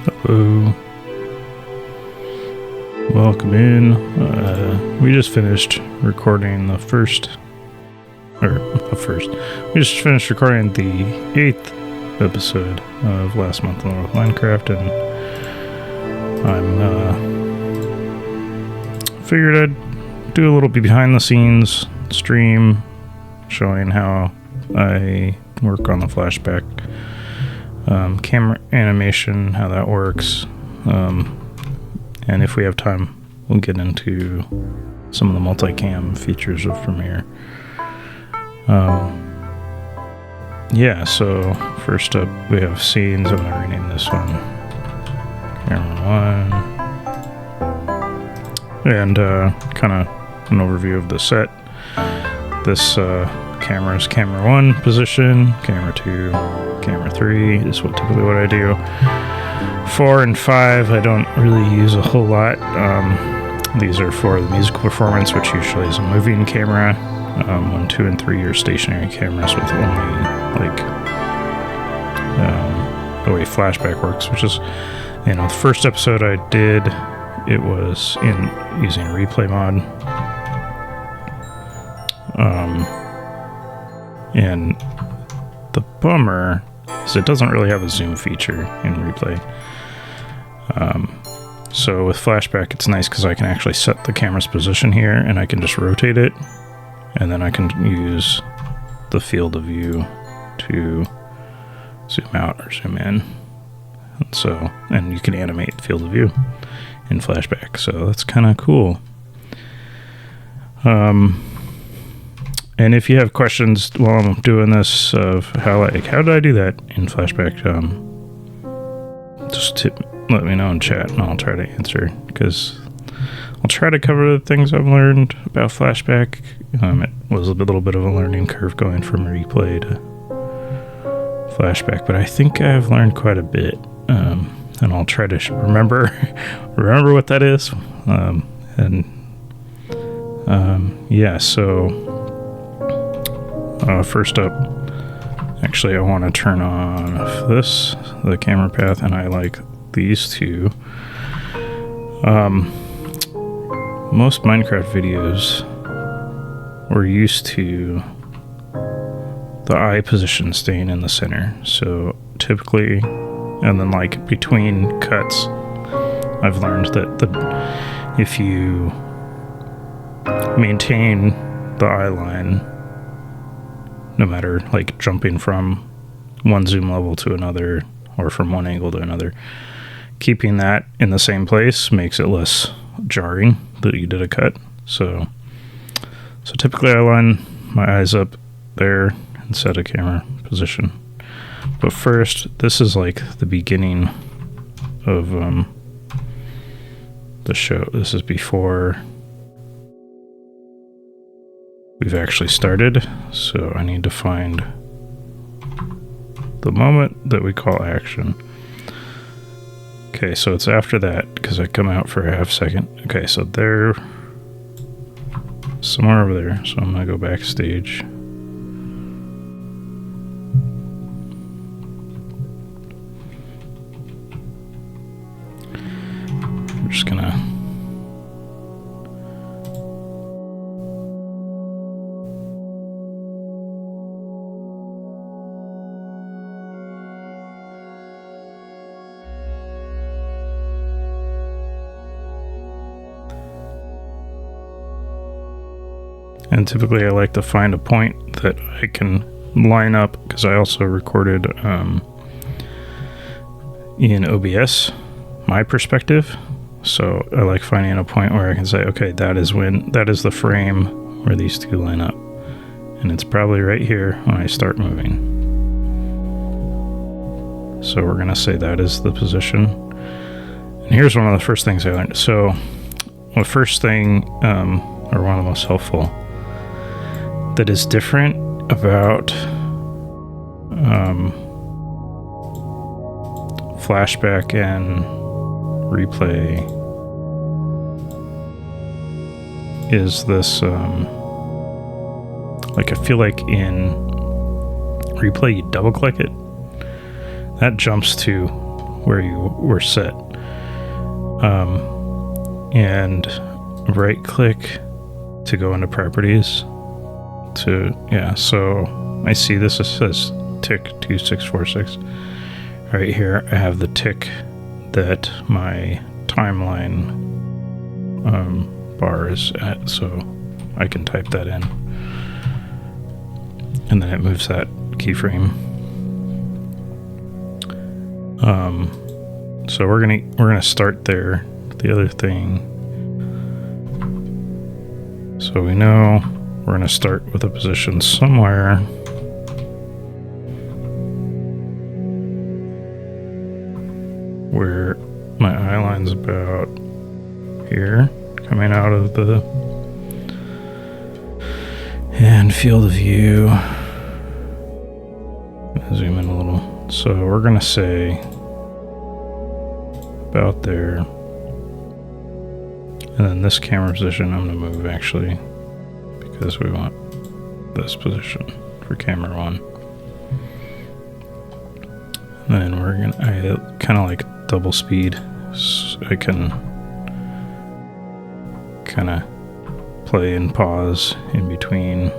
Hello. Welcome in. We just finished recording We just finished recording the 8th episode of Last Month in the World of Minecraft, and figured I'd do a little behind the scenes stream showing how I work on the Flashback camera animation, how that works, and if we have time we'll get into some of the multicam features of Premiere. So first up we have scenes. I'm going to rename this one Camera 1, and kind of an overview of the set. This camera is camera 1 position, camera 2, camera 3 is typically what I do. 4 and 5 I don't really use a whole lot. These are for the musical performance, which usually is a moving camera. 1, 2, and 3 are stationary cameras with only the way Flashback works, which is, the first episode I did, it was using replay mod. And the bummer is it doesn't really have a zoom feature in replay. So with Flashback it's nice because I can actually set the camera's position here and I can just rotate it, and then I can use the field of view to zoom out or zoom in. And you can animate field of view in Flashback, so that's kind of cool. And if you have questions while I'm doing this of how did I do that in Flashback, just let me know in chat and I'll try to answer, because I'll try to cover the things I've learned about Flashback. It was a little bit of a learning curve going from replay to Flashback, but I think I've learned quite a bit, and I'll try to remember what that is. First up, actually I want to turn on the camera path, and I like these two. Most Minecraft videos we're used to the eye position staying in the center, so typically, and then like between cuts I've learned that if you maintain the eye line, no matter like jumping from one zoom level to another or from one angle to another, keeping that in the same place makes it less jarring that you did a cut. So typically I line my eyes up there and set a camera position. But first, this is like the beginning of the show. This is before we've actually started, so I need to find the moment that we call action. Okay, so it's after that, because I come out for a half second. Okay, so they're somewhere over there, so I'm gonna go backstage. I'm just gonna and typically I like to find a point that I can line up, because I also recorded in OBS my perspective, so I like finding a point where I can say, okay, that is the frame where these two line up, and it's probably right here when I start moving. So we're gonna say that is the position. And here's one of the first things I learned. So the first thing, or one of the most helpful, that is different about Flashback and replay is this, like I feel like in replay you double click it, that jumps to where you were set. And right click to go into properties so I see this says tick 2646. Right here I have the tick that my timeline bar is at, so I can type that in, and then it moves that keyframe. So we're gonna start there. The other thing, so we know we're gonna start with a position somewhere where my eye line's about here, coming out of the and field of view. Zoom in a little. So we're gonna say about there, and then this camera position I'm gonna move actually, because we want this position for camera 1. And then we're gonna, I kind of like double speed, so I can kind of play and pause in between.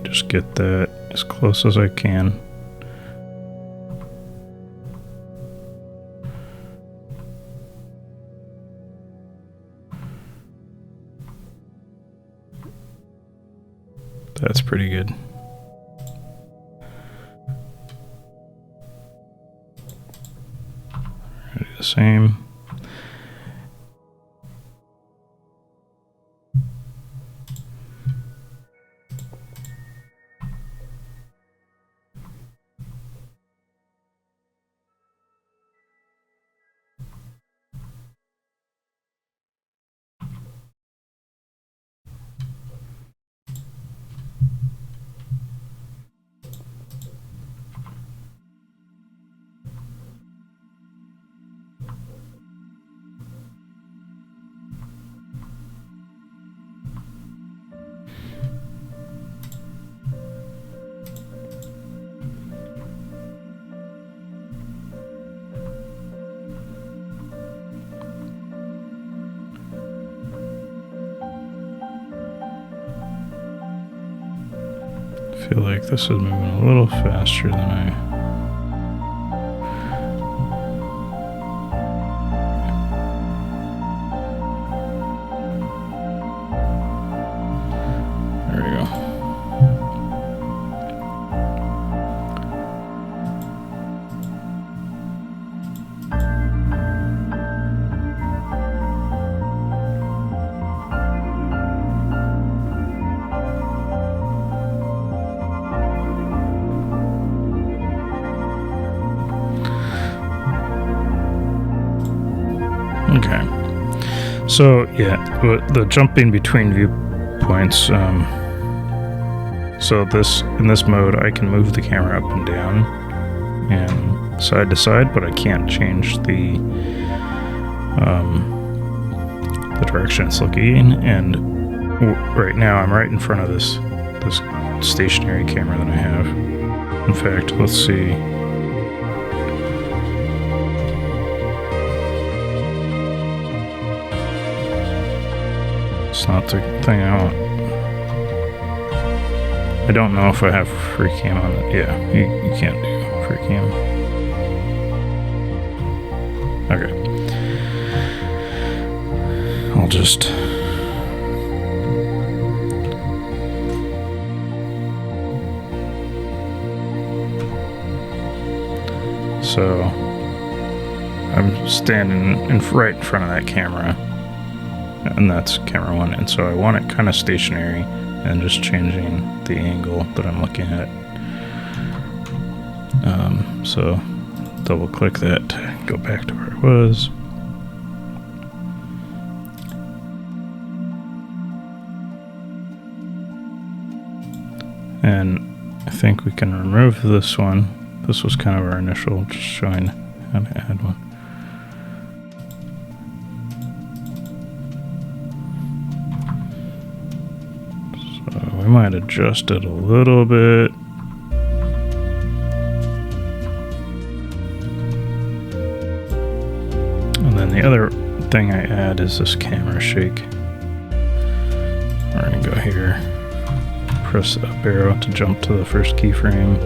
Just get that as close as I can. That's pretty good. Do the same. I feel like this is moving a little faster than I... There we go. Okay, so yeah, the jumping between viewpoints, so in this mode I can move the camera up and down and side to side, but I can't change the direction it's looking. And right now I'm right in front of this stationary camera that I have. In fact, let's see. It's not the thing I want. I don't know if I have free cam on it. Yeah, you can't do free cam. Okay. I'll just... So, I'm standing right in front of that camera. And that's camera 1, and so I want it kind of stationary and just changing the angle that I'm looking at. So double click that to go back to where it was. And I think we can remove this one. This was kind of our initial, just showing how to add one. We might adjust it a little bit. then the other thing I add is this camera shake. We're gonna go here, press up arrow to jump to the first keyframe.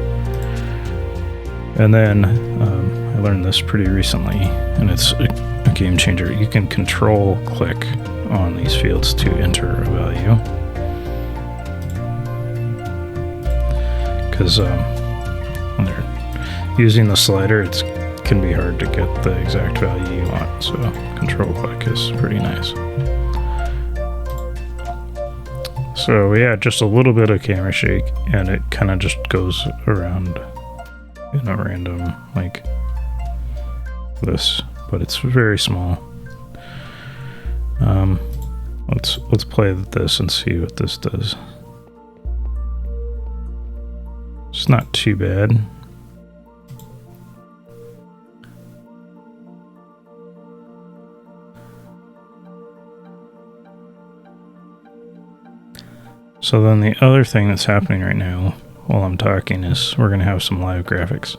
And then I learned this pretty recently, and it's a game changer. You can control click on these fields to enter a value. Because when they're using the slider, it can be hard to get the exact value you want. So control click is pretty nice. So we add just a little bit of camera shake, and it kind of just goes around in a random, like this, but it's very small. Let's play this and see what this does. It's not too bad. So then the other thing that's happening right now while I'm talking is we're going to have some live graphics.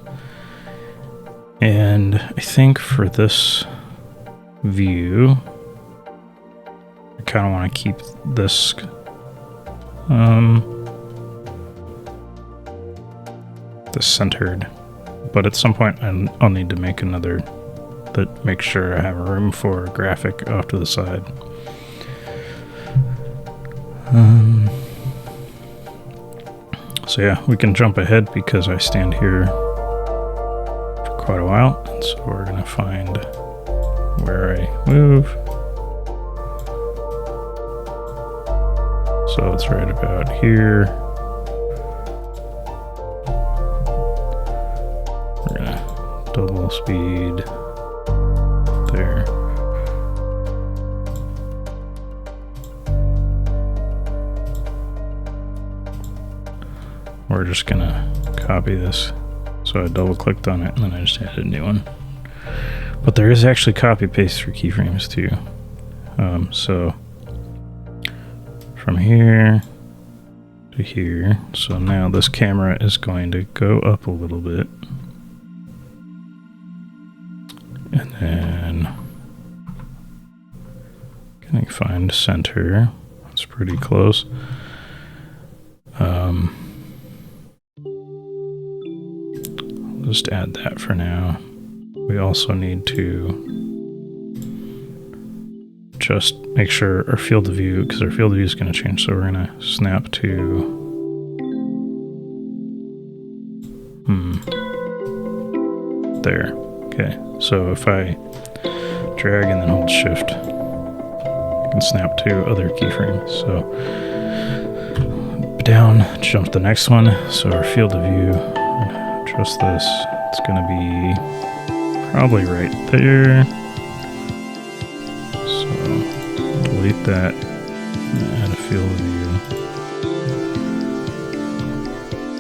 And I think for this view, I kind of want to keep this this centered, but at some point I'll need to make another that makes sure I have room for a graphic off to the side. So yeah, we can jump ahead because I stand here for quite a while, and so we're gonna find where I move. So it's right about here. We're gonna double speed there. We're just gonna copy this. So I double clicked on it and then I just added a new one. But there is actually copy paste for keyframes too. So from here to here. So now this camera is going to go up a little bit. And then can I find center? That's pretty close. Just add that for now. We also need to just make sure our field of view, because our field of view is going to change, so we're going to snap to there. Okay, so if I drag and then hold shift, I can snap to other keyframes. So down, jump to the next one. So our field of view, adjust this, it's going to be probably right there. So delete that and add a field of view.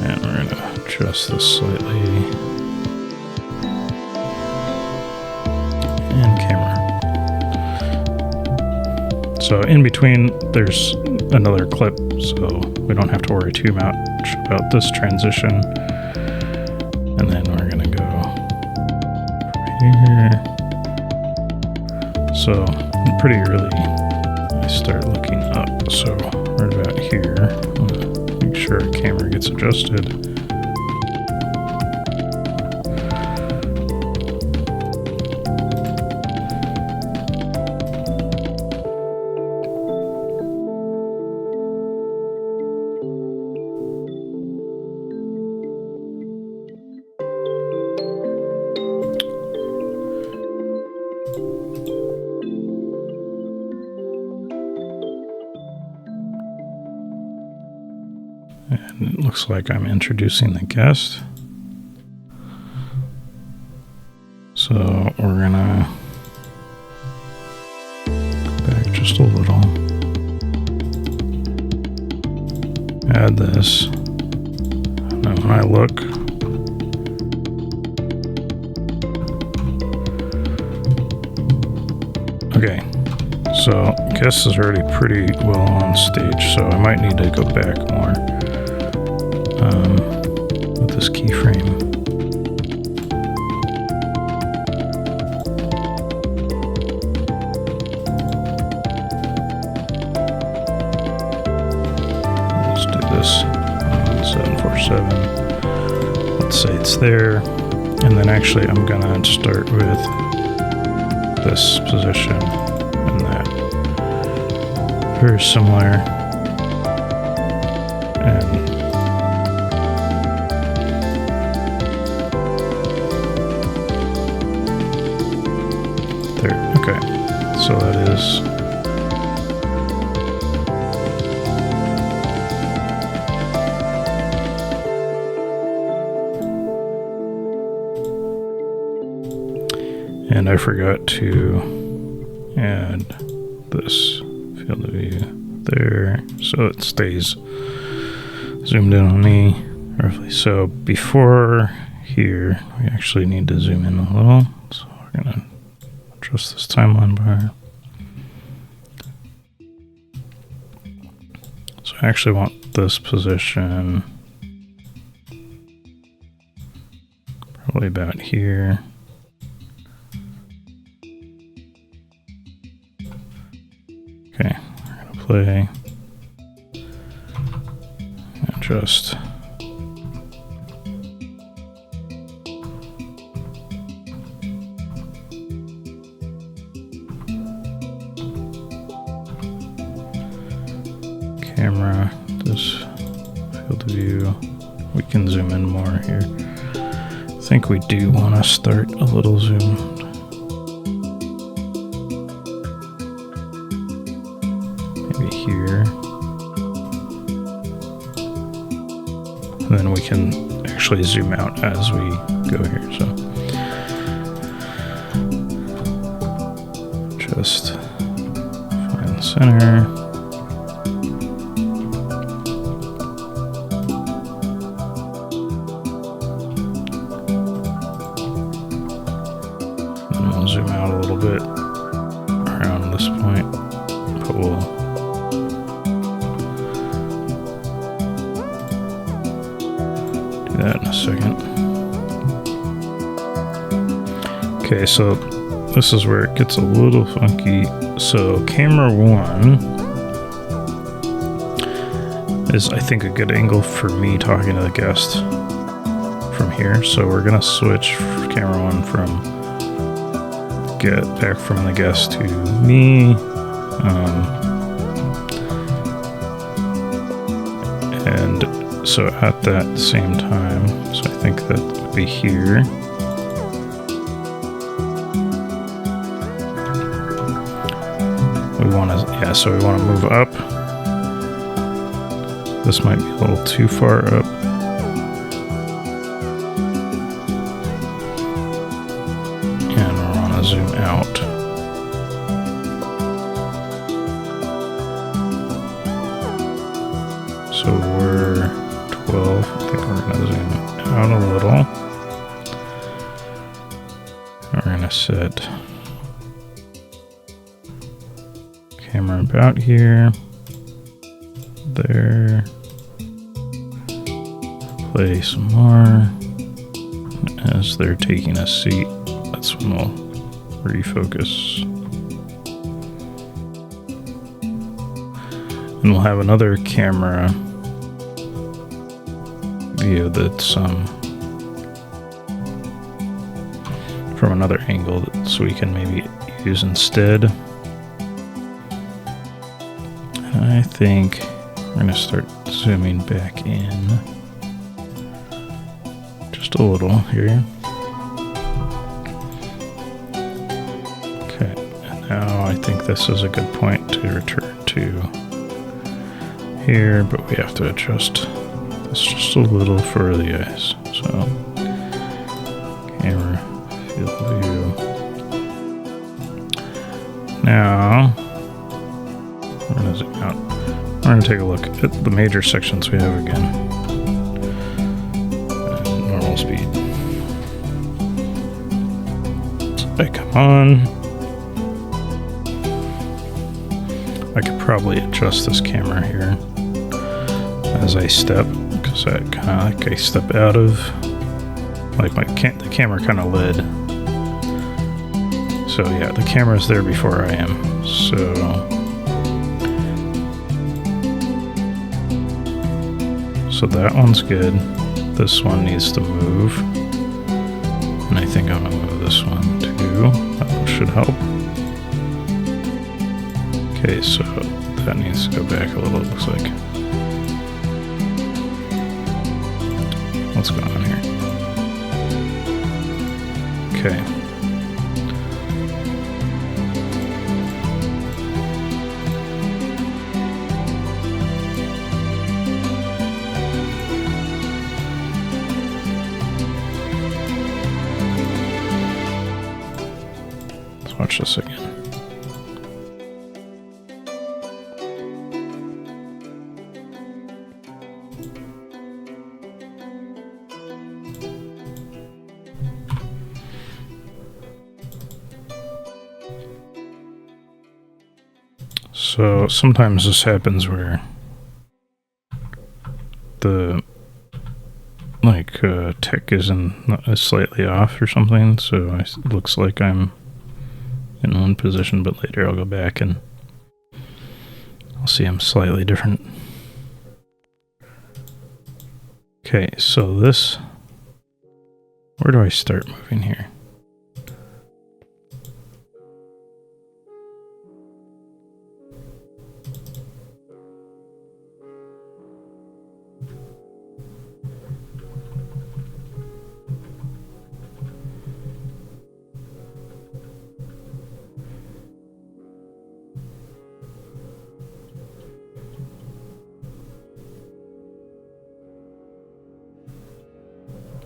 And we're going to adjust this slightly. And camera. So in between there's another clip, so we don't have to worry too much about this transition. And then we're gonna go here. So pretty early I start looking up, so right about here. I'm gonna make sure our camera gets adjusted. And it looks like I'm introducing the guest. So we're gonna go back just a little. Add this. And then when I look, okay, so guest is already pretty well on stage, so I might need to go back more. With this keyframe. say it's there. And then actually I'm gonna start with this position and that. Very similar. And there, okay. So that is and I forgot to add this field of view there so it stays zoomed in on me roughly. So before here, we actually need to zoom in a little. So we're going to adjust this timeline bar. So I actually want this position probably about here. Okay, we're going to play. Adjust. Camera, this field of view. We can zoom in more here. I think we do want to start a little zoomed. Maybe here. And then we can actually zoom out as we go here. So just find the center. And we'll zoom out a little bit around this point, but we'll that in a second. Okay, so this is where it gets a little funky. So camera 1 is, I think, a good angle for me talking to the guest from here. So we're gonna switch camera 1 from get back from the guest to me. And so at that same time, so I think that would be here. We want to, yeah, so we want to move up. This might be a little too far up. And we want to zoom out. So we're 12. I think we're going to zoom out a little. We're going to set camera about here, there, play some more. As they're taking a seat, that's when we'll refocus. And we'll have another camera view that's from another angle so we can maybe use instead. And I think we're going to start zooming back in just a little here. Okay, and now I think this is a good point to return to here, but we have to adjust this just a little for the eyes. So, camera, field of view. Now, we're going to zoom out. We're going to take a look at the major sections we have again. And normal speed. So I come on. I could probably adjust this camera here as I step, because that kind of like I step out of, like the camera kind of led. So yeah, the camera's there before I am. So that one's good. this one needs to move. And I think I'm gonna move this one too. That should help. Okay, so that needs to go back a little, it looks like. What's going on here? Okay. Let's watch this again. So sometimes this happens where the tick is slightly off or something, so it looks like I'm in one position, but later I'll go back and I'll see I'm slightly different. Okay, so this, where do I start moving here?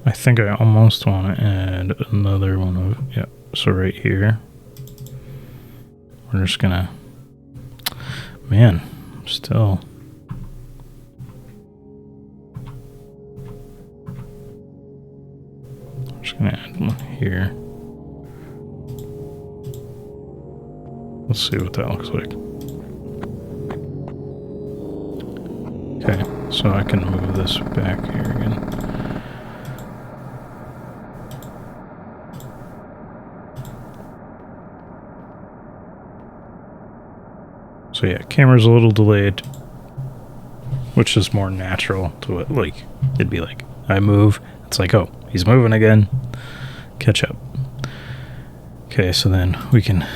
I think I almost want to add another one of, yeah, so right here. We're just gonna, man, still. I'm just gonna add one here. Let's see what that looks like. Okay, so I can move this back here again. So yeah, camera's a little delayed, which is more natural to it. Like, it'd be like, I move, it's like, oh, he's moving again, catch up. Okay, so then we can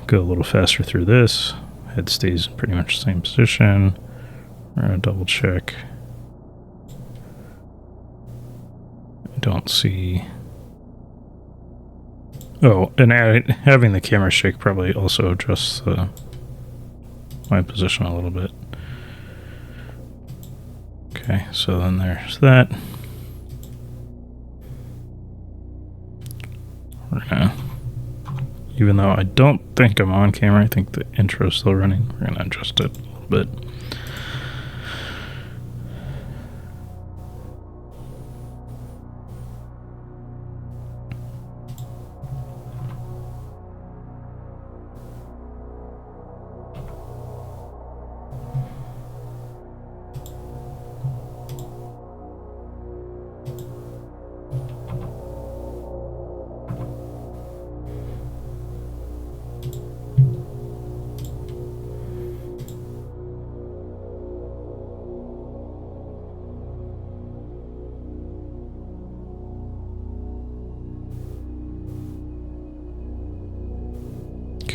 go a little faster through this. Head stays in pretty much the same position. We're gonna double check. I don't see. Oh, and having the camera shake probably also adjusts my position a little bit. Okay, so then there's that. We're gonna, even though I don't think I'm on camera, I think the intro's still running, we're gonna adjust it a little bit.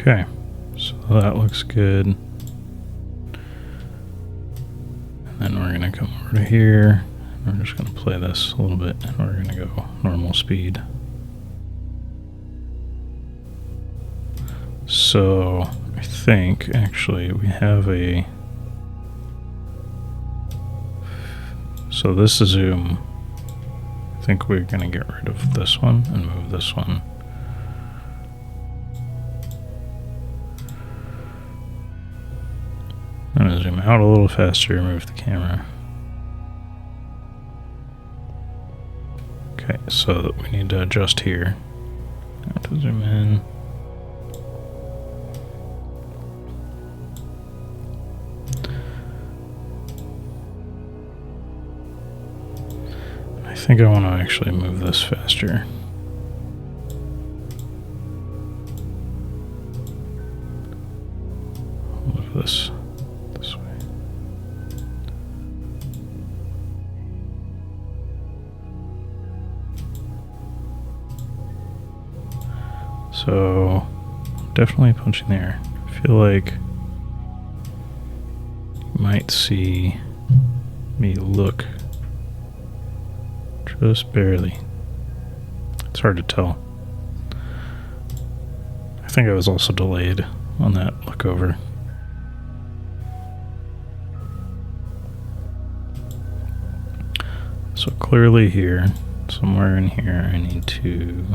Okay, so that looks good. And then we're gonna come over to here. We're just gonna play this a little bit, and we're gonna go normal speed. So I think actually we have a, so this is zoom. I think we're gonna get rid of this one and move this one. I'm gonna zoom out a little faster, move the camera. Okay, so we need to adjust here. I have to zoom in. I think I want to actually move this faster. Move this way. So definitely punching there. I feel like you might see me look just barely. It's hard to tell. I think I was also delayed on that look over. So clearly here, somewhere in here, I need to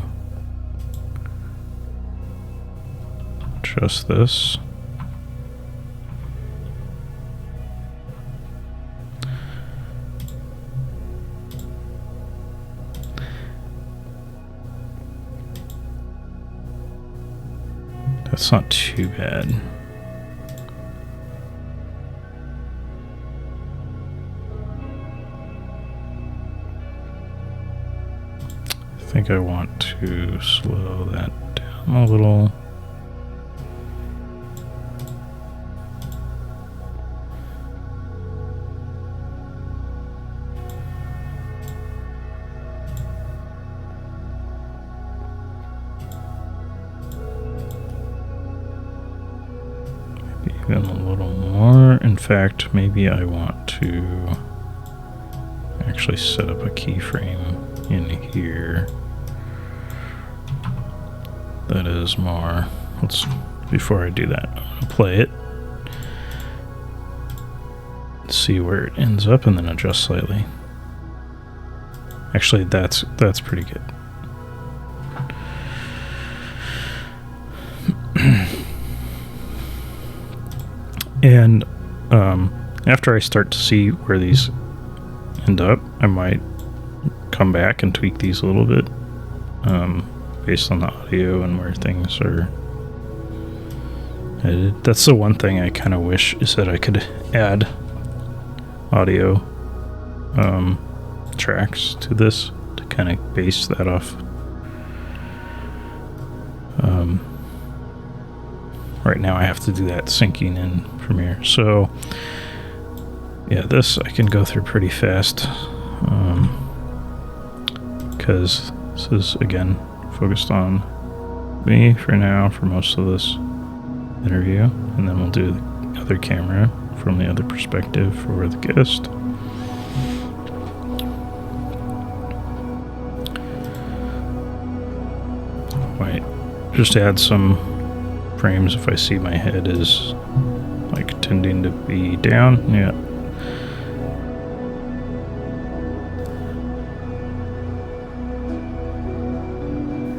adjust this. That's not too bad. I think I want to slow that down a little. Even a little more. In fact, maybe I want to actually set up a keyframe in here that is more. Before I do that, I'm gonna play it, see where it ends up, and then adjust slightly. Actually, that's pretty good. And after I start to see where these end up, I might come back and tweak these a little bit based on the audio and where things are headed. That's the one thing I kind of wish, is that I could add audio tracks to this to kind of base that off. Right now I have to do that syncing in Premiere. So yeah, this I can go through pretty fast because this is, again, focused on me for now for most of this interview, and then we'll do the other camera from the other perspective for the guest. Might just add some frames if I see my head is like tending to be down. Yeah.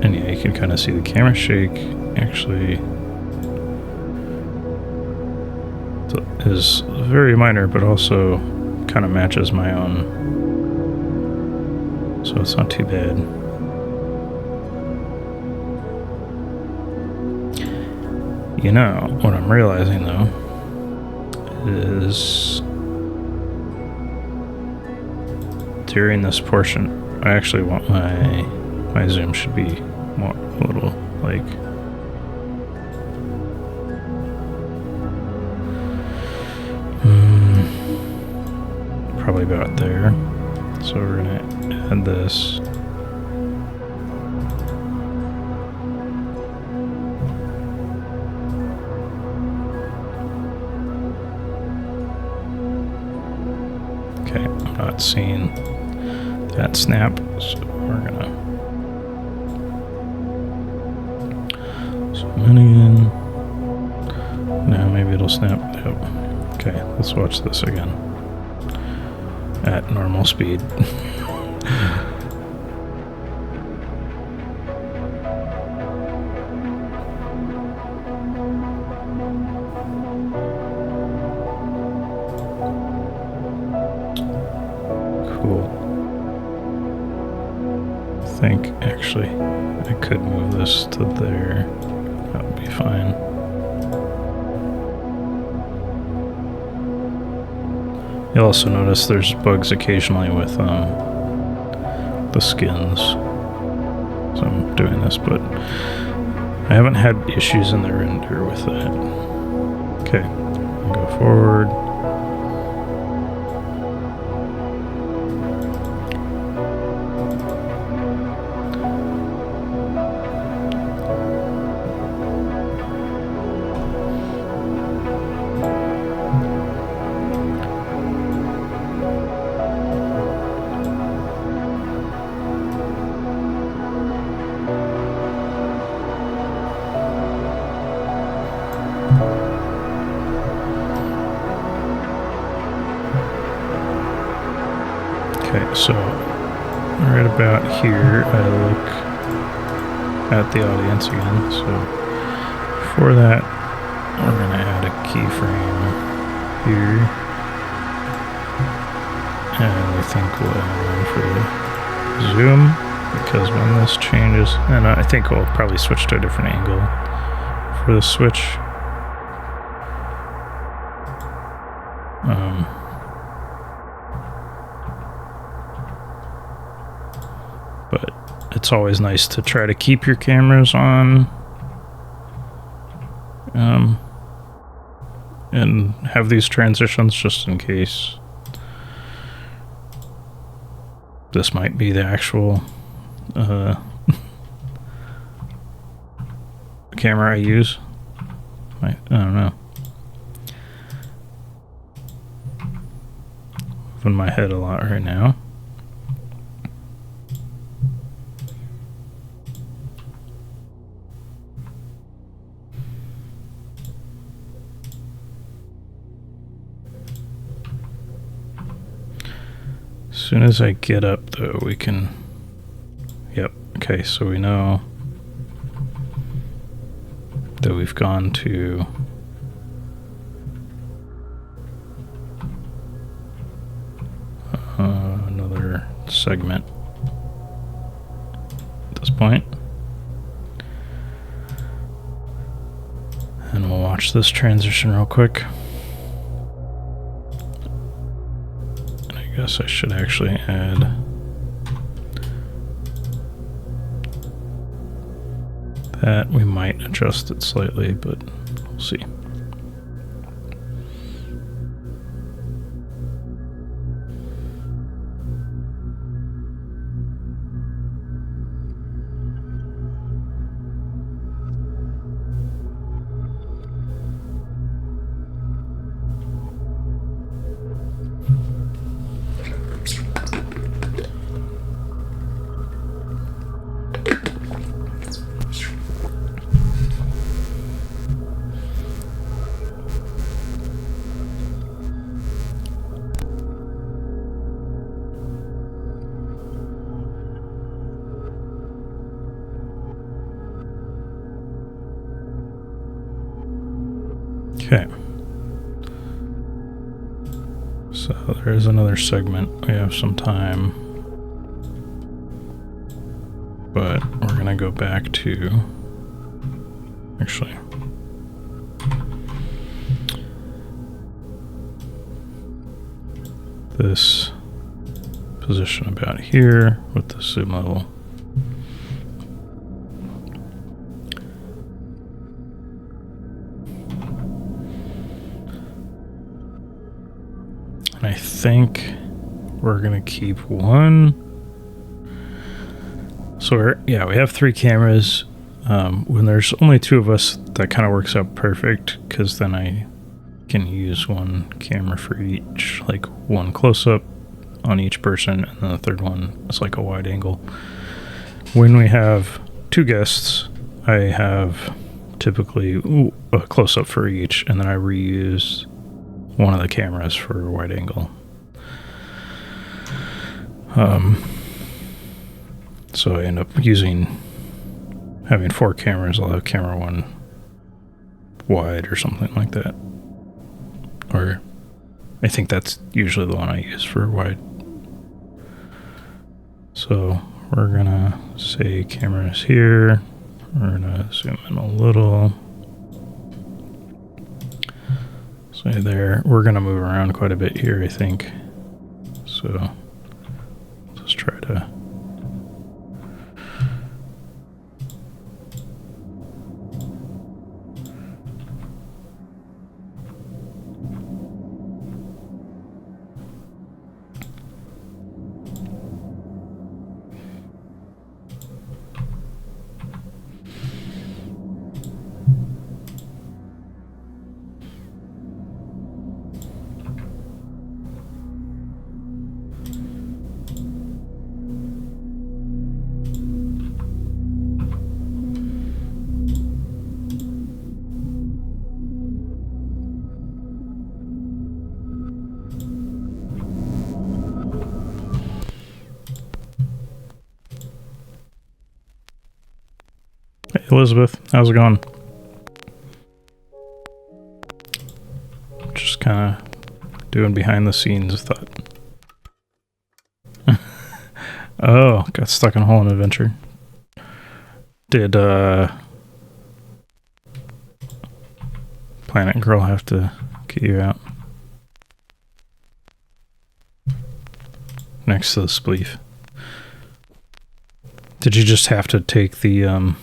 And yeah, you can kind of see the camera shake actually is very minor, but also kind of matches my own. So it's not too bad. You know, what I'm realizing though is during this portion, I actually want my zoom should be more a little like probably about there. So we're gonna add this. I'm not seeing that snap, so we're gonna zoom in. Now maybe it'll snap. Yep. Okay, let's watch this again at normal speed. I think actually I could move this to there. That would be fine. You'll also notice there's bugs occasionally with the skins. So I'm doing this, but I haven't had issues in the render with that. Okay, I'll go forward. So right about here, I look at the audience again. So for that, we're going to add a keyframe here. And I think we'll add one for the zoom, because when this changes, and I think we'll probably switch to a different angle for the switch. But it's always nice to try to keep your cameras on and have these transitions just in case this might be the actual camera I use. I don't know. Moving my head a lot right now. As soon as I get up, though, we can... Yep, okay, so we know that we've gone to another segment at this point. And we'll watch this transition real quick. I guess I should actually add that. We might adjust it slightly, but we'll see. Okay, so there's another segment. We have some time, but we're gonna go back to, actually, this position about here with the zoom level. I think we're gonna keep one. So we have 3 cameras. When there's only 2 of us, that kind of works out perfect, because then I can use one camera for each, like one close-up on each person, and then the third one is like a wide angle. When we have 2 guests, I have typically a close-up for each, and then I reuse one of the cameras for wide angle. So I end up having 4 cameras. I'll have camera 1 wide or something like that. Or I think that's usually the one I use for wide. So we're gonna say cameras here. We're gonna zoom in a little. Say there. We're gonna move around quite a bit here, I think. So let's try to. Elizabeth, how's it going? Just kind of doing behind the scenes thought. Oh, got stuck in a hole in adventure. Did Planet Girl have to get you out? Next to the spleef. Did you just have to take the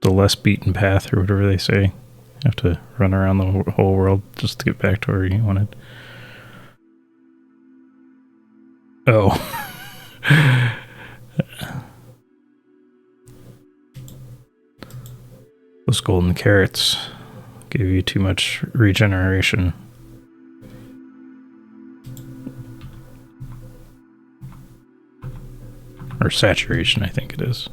less beaten path or whatever they say? You have to run around the whole world just to get back to where you wanted. Oh. Those golden carrots gave you too much regeneration. Or saturation, I think it is.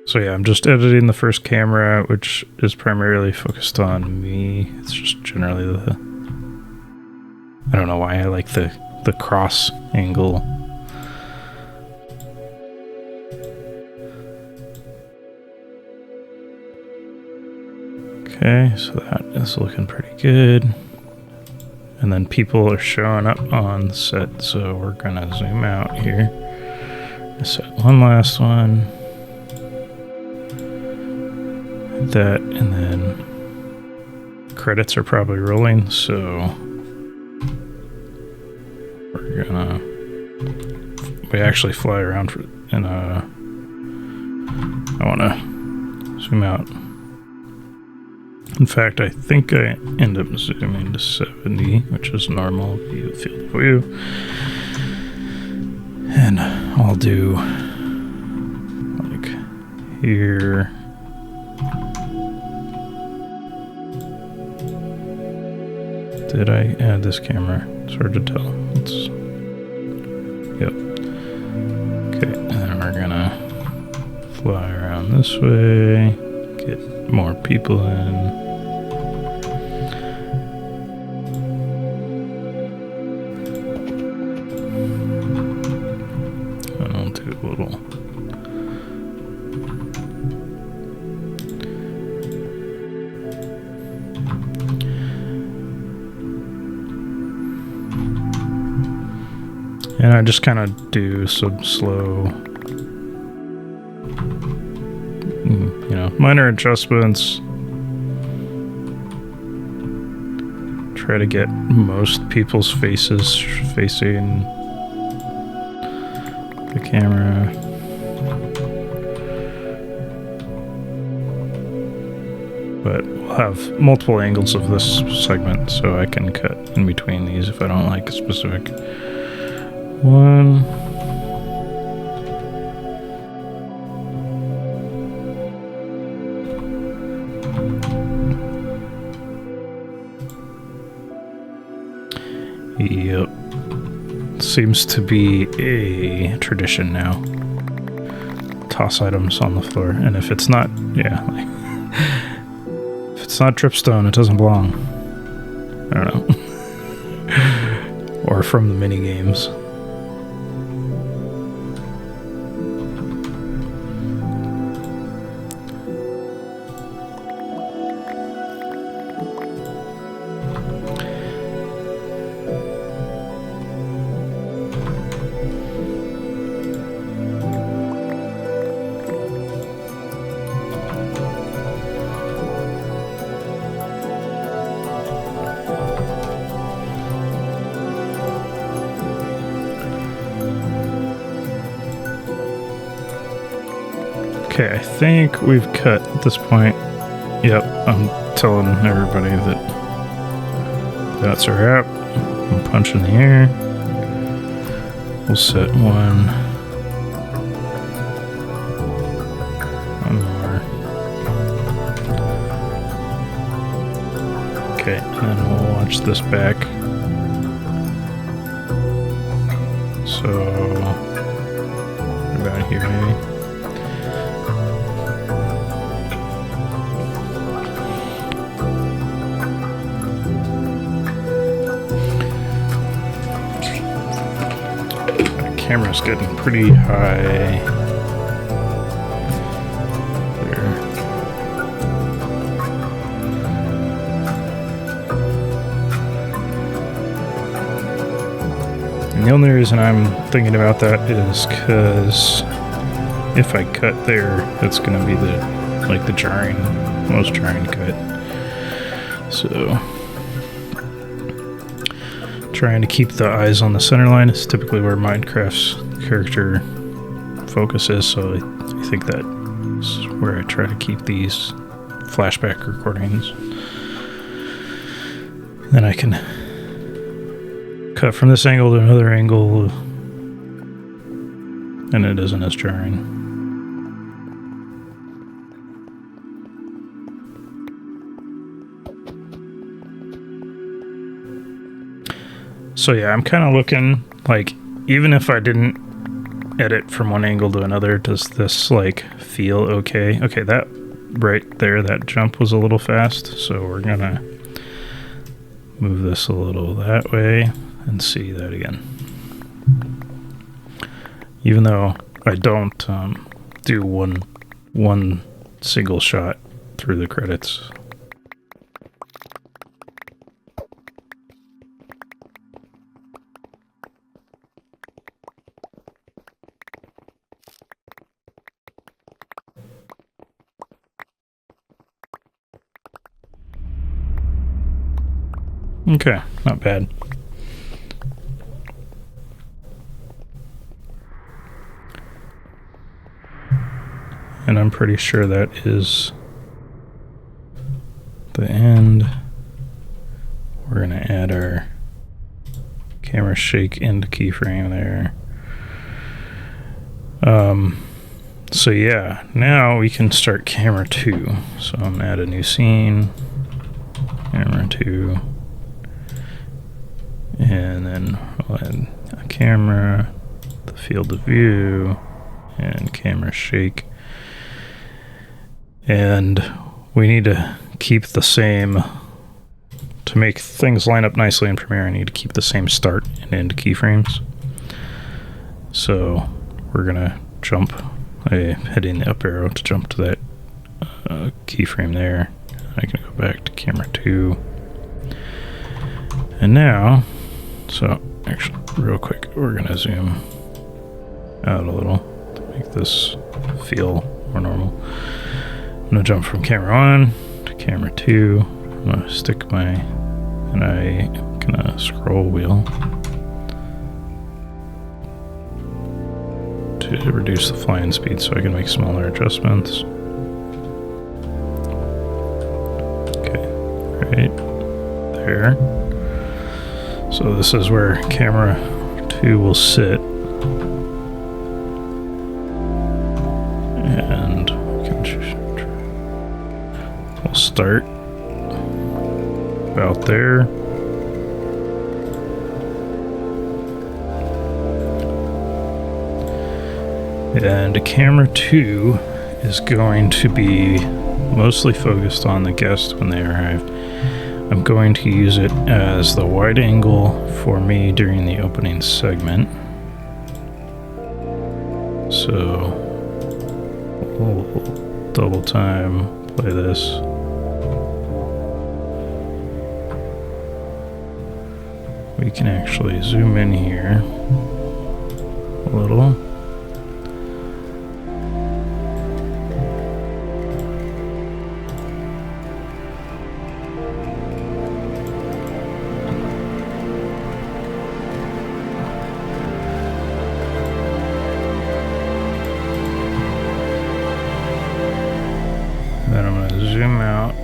So yeah, I'm just editing the first camera, which is primarily focused on me. It's just generally the... I don't know why I like the cross angle. Okay, so that is looking pretty good. And then people are showing up on the set, so we're gonna zoom out here. Set one last one. That, and then credits are probably rolling, so we're gonna actually fly around for, and I want to zoom out. In fact, I think I end up zooming to 70, which is normal field of view, and I'll do like here. Did I add this camera? It's hard to tell. Yep. Okay, and then we're gonna fly around this way, get more people in. And I'll do a little. And I just kind of do some slow, minor adjustments. Try to get most people's faces facing the camera. But we'll have multiple angles of this segment, so I can cut in between these if I don't like a specific one. Yep. Seems to be a tradition now. Toss items on the floor, and if it's not, if it's not dripstone, it doesn't belong. I don't know. Or from the mini games. Okay, I think we've cut at this point. Yep, I'm telling everybody that that's a wrap. I'm punching the air. We'll set one more. Okay, and then we'll watch this back. So, about here maybe. camera's getting pretty high. There. And the only reason I'm thinking about that is because if I cut there, it's going to be the most jarring cut. So, trying to keep the eyes on the center line is typically where Minecraft's character focus is, so I think that's where I try to keep these flashback recordings. Then I can cut from this angle to another angle, and it isn't as jarring. So yeah, I'm kind of looking, like, even if I didn't edit from one angle to another, does this, like, feel okay? Okay, that right there, that jump was a little fast, so we're gonna move this a little that way and see that again. Even though I don't do one single shot through the credits. Okay, not bad. And I'm pretty sure that is the end. We're gonna add our camera shake into keyframe there. So yeah, now we can start camera 2. So I'm gonna add a new scene, camera 2. And then we'll add a camera, the field of view, and camera shake. And we need to keep the same, to make things line up nicely in Premiere, I need to keep the same start and end keyframes. So we're gonna jump, hitting the up arrow to jump to that keyframe there. I can go back to camera 2. And now, so actually real quick, we're gonna zoom out a little to make this feel more normal. I'm gonna jump from camera 1 to camera 2. I'm gonna stick my, and I gonna scroll wheel to reduce the flying speed so I can make smaller adjustments. Okay, right there. So this is where camera 2 will sit. And we can we'll start about there. And camera 2 is going to be mostly focused on the guests when they arrive. I'm going to use it as the wide angle for me during the opening segment. So we'll double time play this. We can actually zoom in here a little. Then I'm going to zoom out.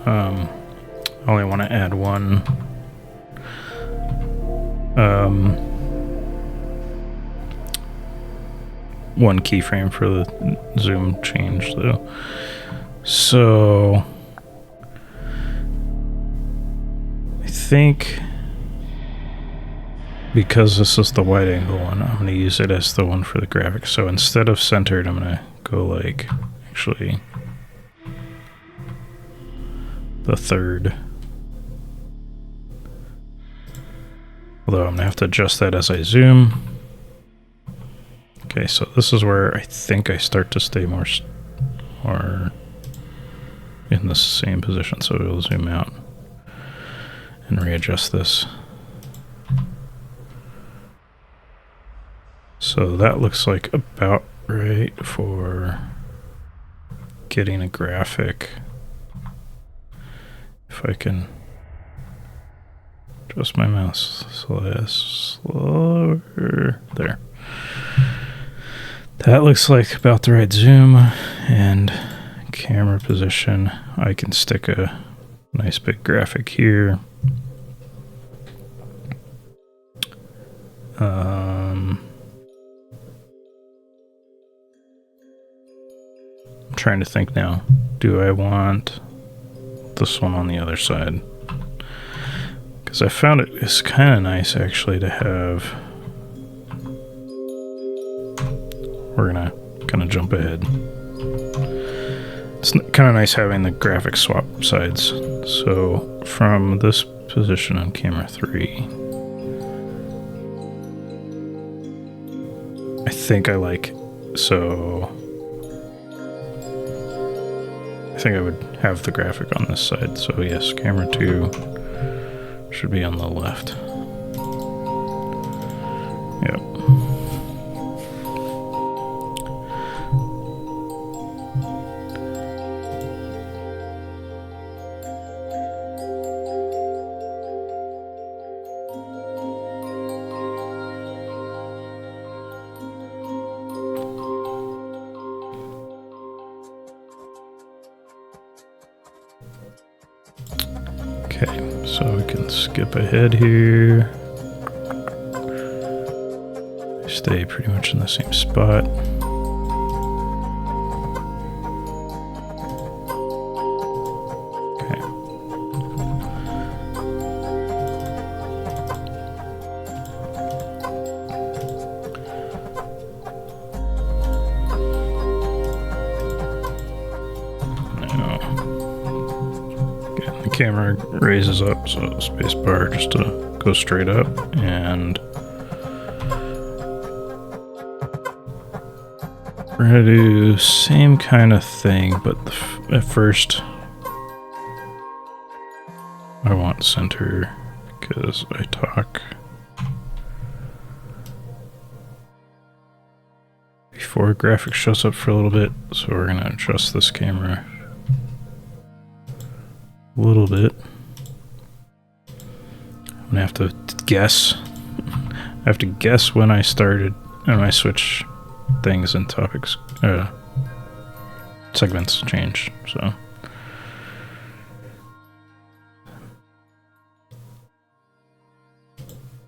I only want to add one keyframe for the zoom change though. So I think because this is the wide angle one, I'm going to use it as the one for the graphics. So instead of centered, I'm going to go like actually the third. Although I'm gonna have to adjust that as I zoom. Okay, so this is where I think I start to stay more in the same position. So we'll zoom out and readjust this. So that looks like about right for getting a graphic. If I can adjust my mouse slower, there. That looks like about the right zoom and camera position. I can stick a nice big graphic here. I'm trying to think now. Do I want this one on the other side? Because I found it is kind of nice actually to have. We're gonna kind of jump ahead. It's kind of nice having the graphic swap sides. So from this position on camera 3, I think I like, so I think I would have the graphic on this side. So yes, camera 2 should be on the left. Yep. Okay, so we can skip ahead here. Stay pretty much in the same spot. Okay. Now, again, the camera raises up, so spacebar just to go straight up, and we're gonna do same kind of thing, but at first I want center because I talk before graphics shows up for a little bit. So we're gonna adjust this camera a little bit. I'm gonna have to guess. I have to guess when I started and I switch things and topics, segments change. So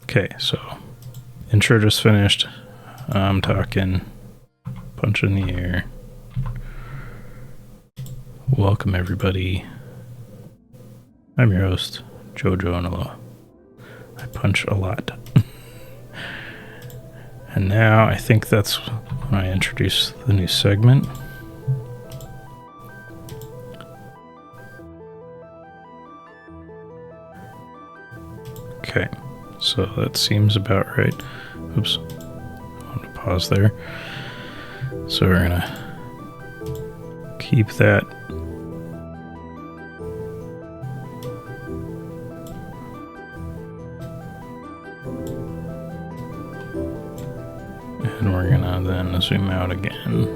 okay, so intro just finished. I'm talking, punch in the air. Welcome everybody. I'm your host, Jojo Analo. I punch a lot. And now I think that's when I introduce the new segment. Okay, so that seems about right. Oops, I want to pause there. So we're gonna keep that. And we're gonna then zoom out again.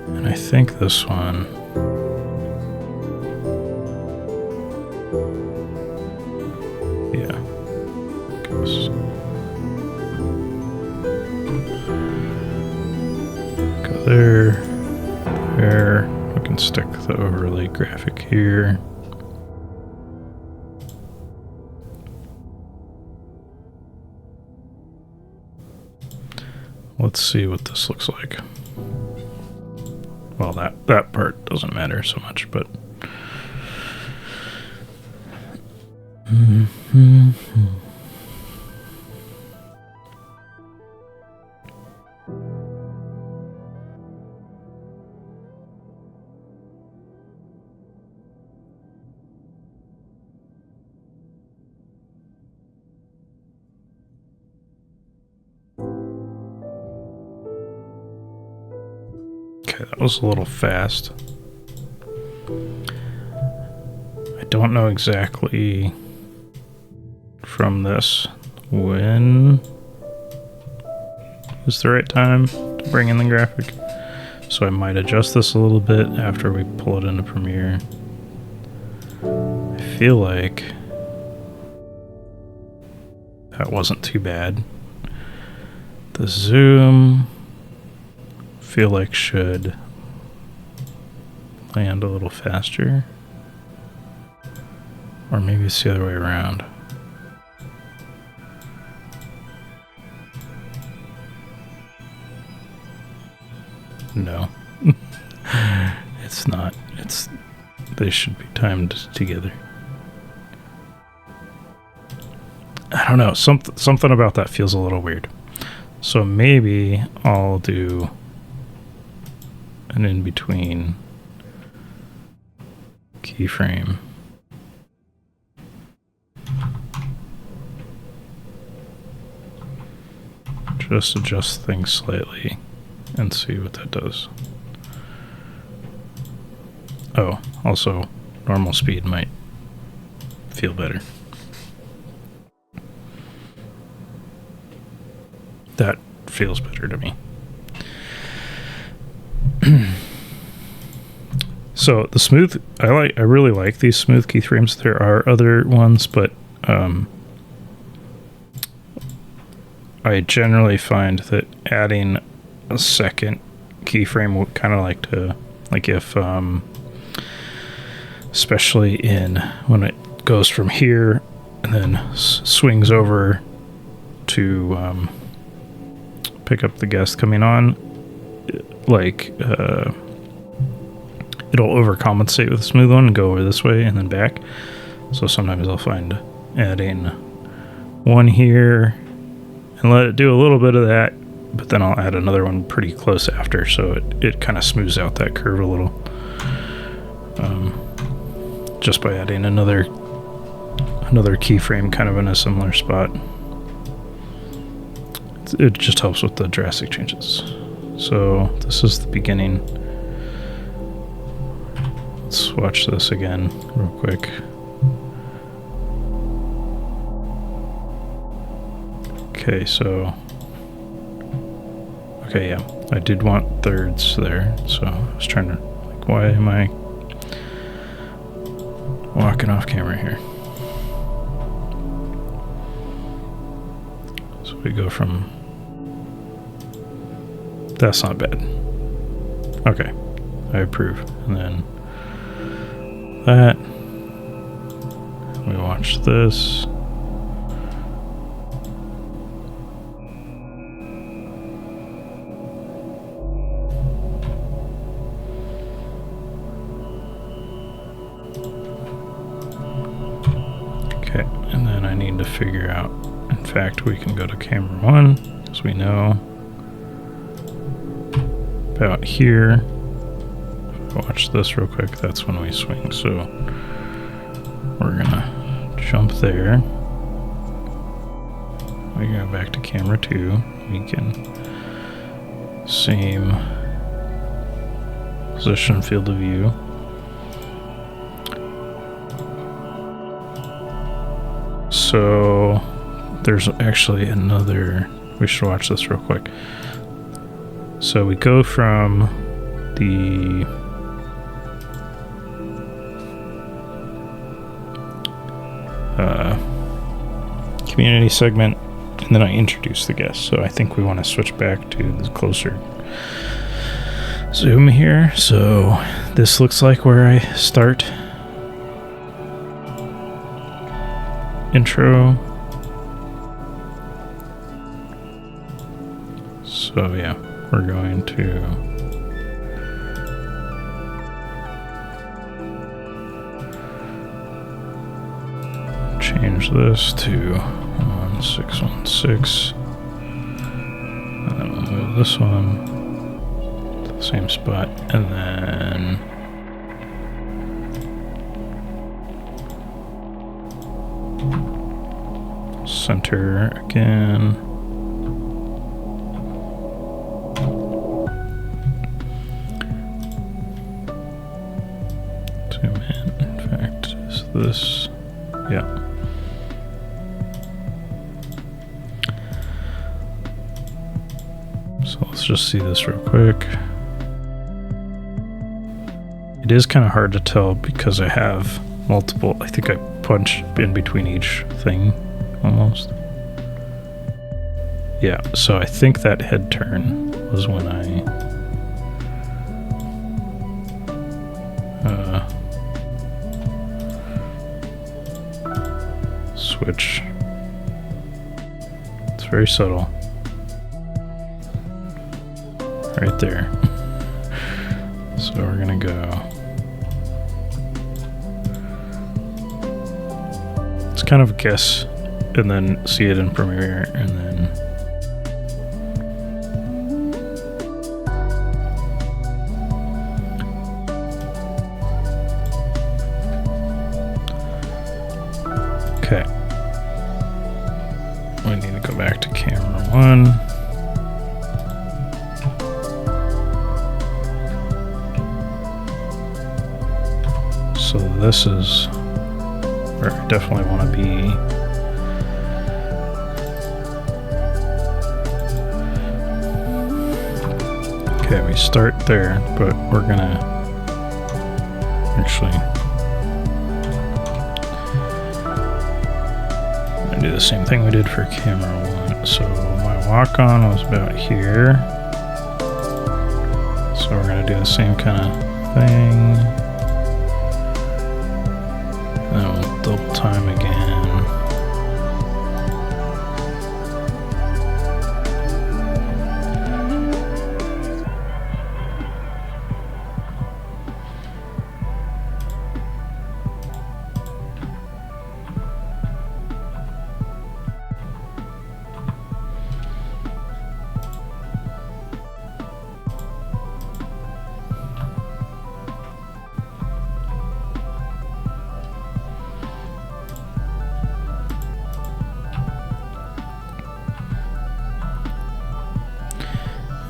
And I think this one, yeah, goes. Go there, there. We can stick the overlay graphic here. Let's see what this looks like. Well, that part doesn't matter so much, but Okay, that was a little fast. I don't know exactly from this when is the right time to bring in the graphic. So I might adjust this a little bit after we pull it into Premiere. I feel like that wasn't too bad. The zoom, feel like should land a little faster. Or maybe it's the other way around. No. It's not. They should be timed together. I don't know. Something about that feels a little weird. So maybe I'll do an in-between keyframe. Just adjust things slightly and see what that does. Oh, also normal speed might feel better. That feels better to me. So the smooth, I really like these smooth keyframes. There are other ones, but I generally find that adding a second keyframe would kind of like to, like if, especially in when it goes from here and then swings over to pick up the guest coming on, like it'll overcompensate with a smooth one and go over this way and then back. So sometimes I'll find adding one here and let it do a little bit of that, but then I'll add another one pretty close after, so it kind of smooths out that curve a little. Just by adding another keyframe kind of in a similar spot. It just helps with the drastic changes. So this is the beginning. Let's watch this again real quick. Okay, so okay, yeah, I did want thirds there, so I was trying to, like, why am I walking off camera here? So we go from, that's not bad. Okay, I approve. And then that, we watch this. Okay, and then I need to figure out, in fact, we can go to camera 1, because we know about here. If I watch this real quick, that's when we swing, so we're gonna jump there. We go back to camera 2, we can same position field of view. So there's actually another, we should watch this real quick. So we go from the community segment, and then I introduce the guest. So I think we want to switch back to the closer zoom here. So this looks like where I start. Intro. So yeah, we're going to change this to 616, and then we'll move this one to the same spot, and then center again. this, yeah. So let's just see this real quick. It is kind of hard to tell because I have multiple, I think I punch in between each thing almost. Yeah, so I think that head turn was when I switch. It's very subtle. Right there. So we're gonna go. It's kind of a guess, and then see it in Premiere, and then okay. We need to go back to camera 1. So this is where I definitely want to be. Okay, we start there, but we're gonna actually do the same thing we did for camera 1. So my walk on was about here. So we're gonna do the same kind of thing. Then we'll double time again.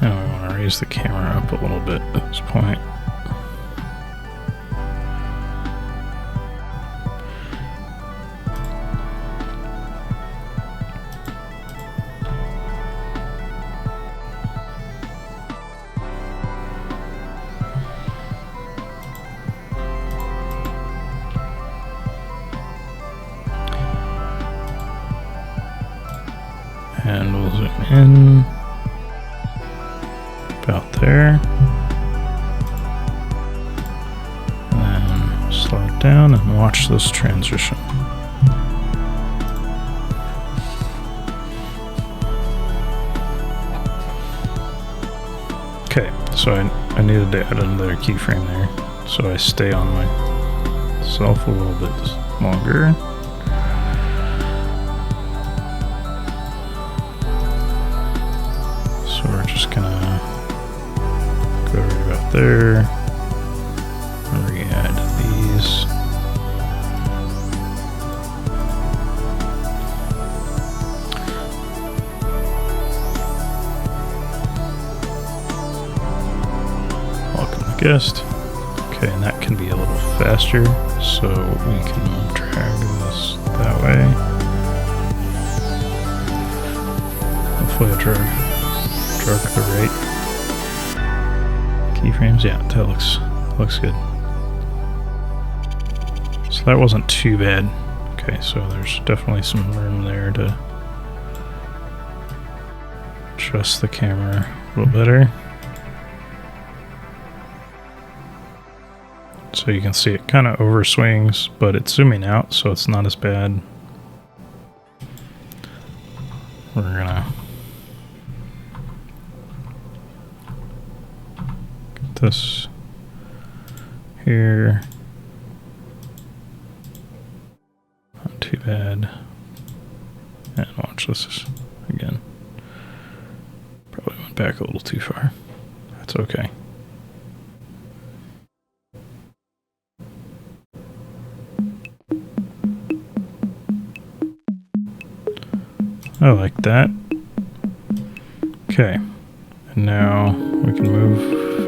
Now we want to raise the camera up a little bit at this point. And we'll zoom in. About there, and then slow it down and watch this transition. Okay, so I needed to add another keyframe there, so I stay on myself a little bit longer. So we're just gonna go right about there, and re-add these. Welcome the guest. Okay, and that can be a little faster, so we can drag this that way. Hopefully I drag the right keyframes. Yeah, that looks good. So that wasn't too bad. Okay, so there's definitely some room there to adjust the camera a little better. So you can see it kind of overswings, but it's zooming out, so it's not as bad. We're gonna get this here. Not too bad. And watch this again. Probably went back a little too far. That's okay. I like that. Okay, and now we can move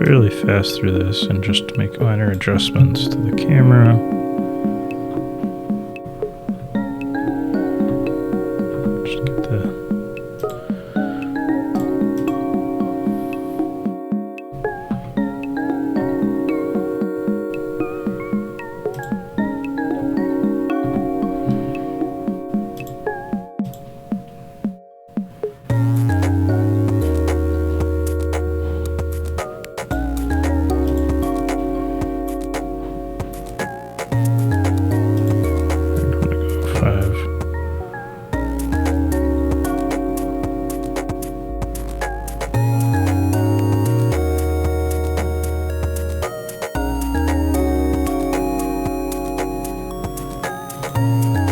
fairly fast through this and just make minor adjustments to the camera.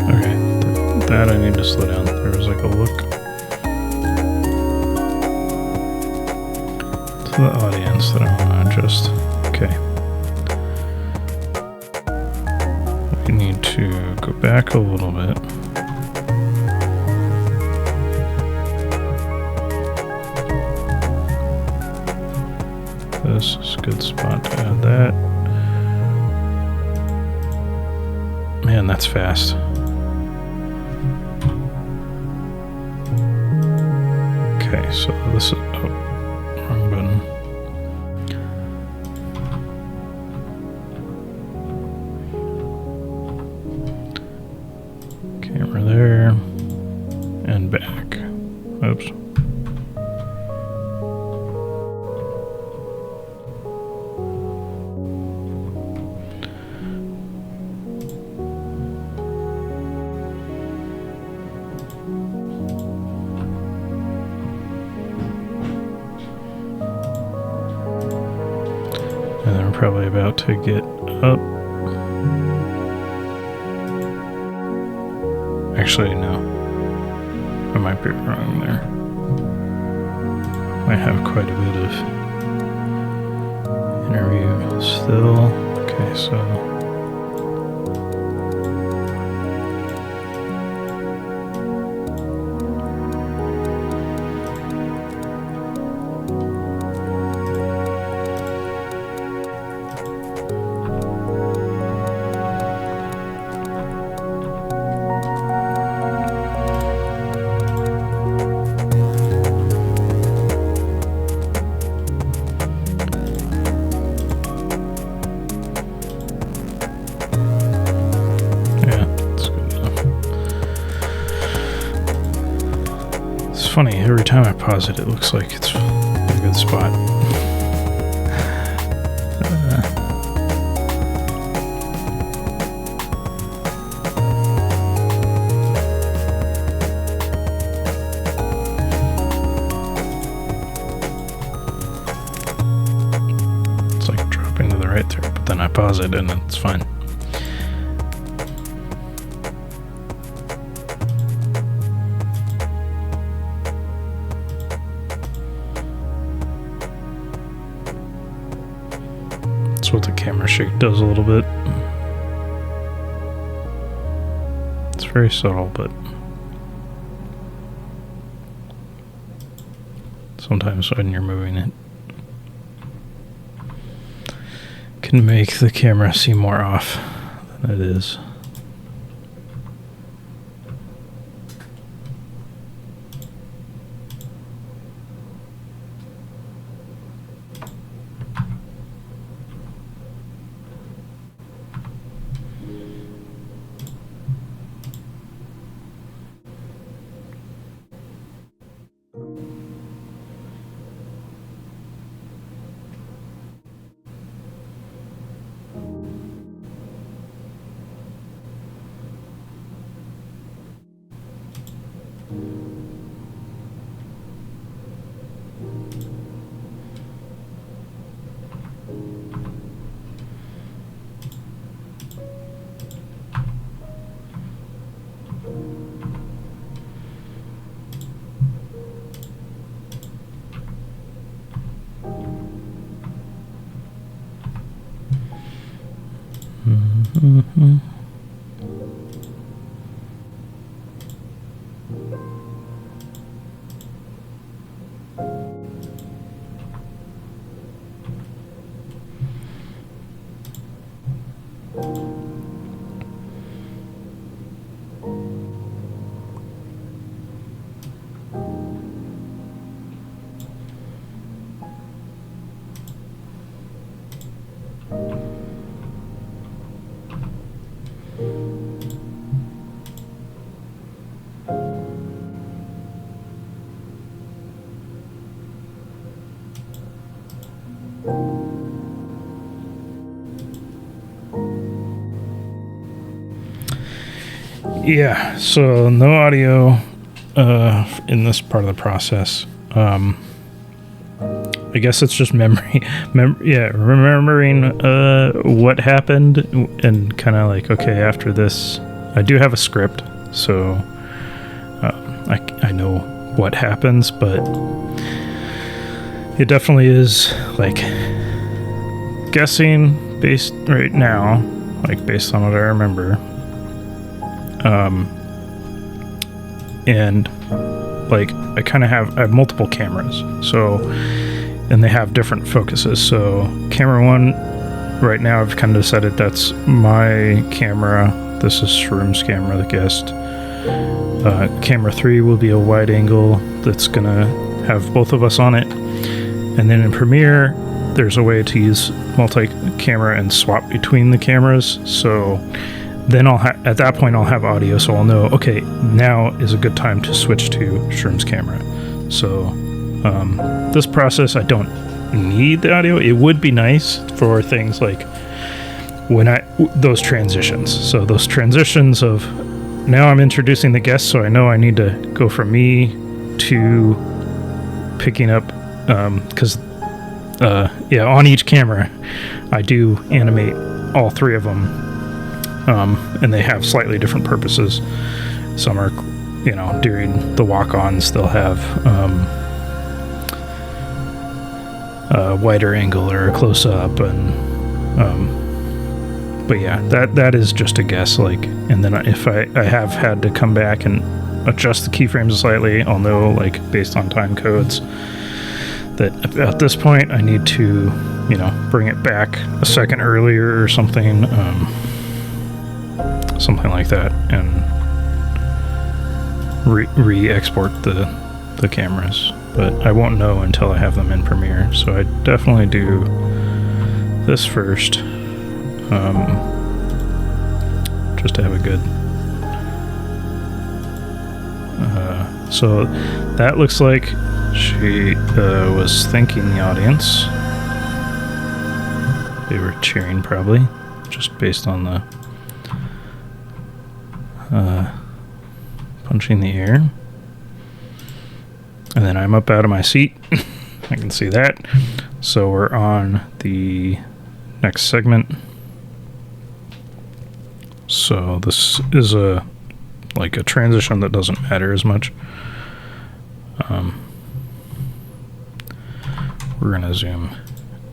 Okay, that I need to slow down. There was like a look to the audience that I want to adjust. Okay. We need to go back a little bit. This is a good spot to add that. Man, that's fast. Okay, so this is... Oh, wrong button. Camera there. And back. Oops. And then we're probably about to get up. Actually, no. I might be wrong there. Might have quite a bit of interview still. Okay, so... funny, every time I pause it, it looks like it's a good spot. It's like dropping to the right there, but then I pause it and it's fine. That's what the camera shake does a little bit. It's very subtle, but sometimes when you're moving it, can make the camera seem more off than it is. Mm-hmm. Yeah, so no audio in this part of the process. I guess it's just memory. Remembering what happened and kind of like, okay, after this, I do have a script, so I know what happens, but it definitely is like guessing based right now, like based on what I remember. And like I kind of have multiple cameras, so, and they have different focuses. So camera 1 right now, I've kind of decided that's my camera. This is Shroom's camera, the guest. Camera 3 will be a wide angle that's gonna have both of us on it. And then in Premiere, there's a way to use multi-camera and swap between the cameras. So then at that point I'll have audio, so I'll know, okay, now is a good time to switch to Shroom's camera. So this process, I don't need the audio. It would be nice for things like those transitions. So those transitions of, now I'm introducing the guest, so I know I need to go from me to picking up, because on each camera I do animate all 3 of them, and they have slightly different purposes. Some are, during the walk-ons they'll have a wider angle or a close-up, and but yeah, that is just a guess. Like, and then if I have had to come back and adjust the keyframes slightly, I'll know, like, based on time codes, that at this point I need to, bring it back a second earlier or something, something like that, and re-export the cameras. But I won't know until I have them in Premiere, so I definitely do this first. Just to have a good so that looks like she was thanking the audience. They were cheering, probably, just based on the punching the air. And then I'm up out of my seat. I can see that. So we're on the next segment. So this is a transition that doesn't matter as much. We're gonna zoom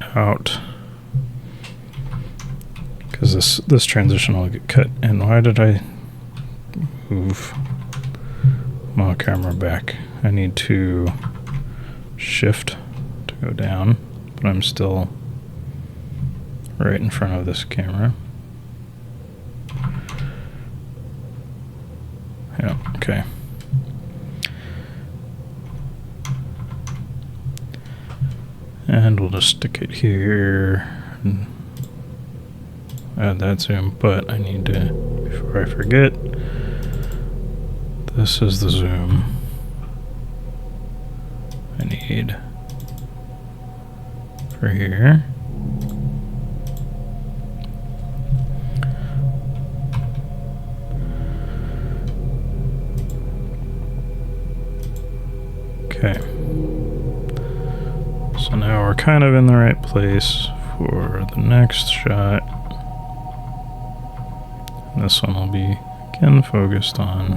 out because this transition will get cut. And why did I move my camera back? I need to shift to go down, but I'm still right in front of this camera. Yeah, okay. And we'll just stick it here and add that zoom, but I need to, before I forget, this is the zoom I need for here. Okay, so now we're kind of in the right place for the next shot. This one will be again focused on,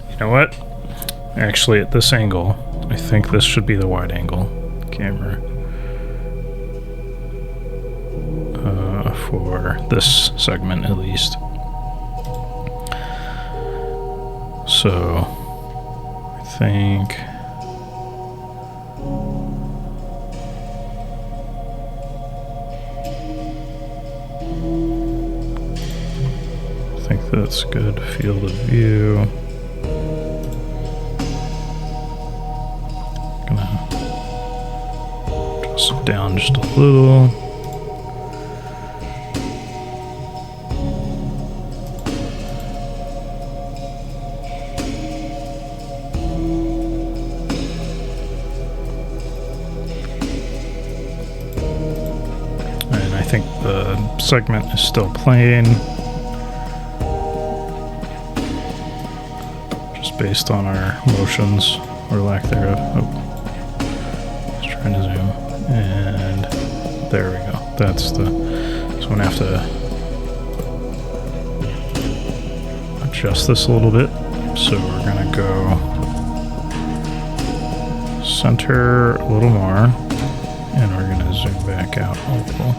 you know what? Actually, at this angle, I think this should be the wide angle camera for this segment at least. So I think that's good field of view. Gonna adjust it down just a little. And I think the segment is still playing, based on our motions or lack thereof. Oh, just trying to zoom, and there we go. That's the. So I'm gonna have to adjust this a little bit. So we're gonna go center a little more, and we're gonna zoom back out a little.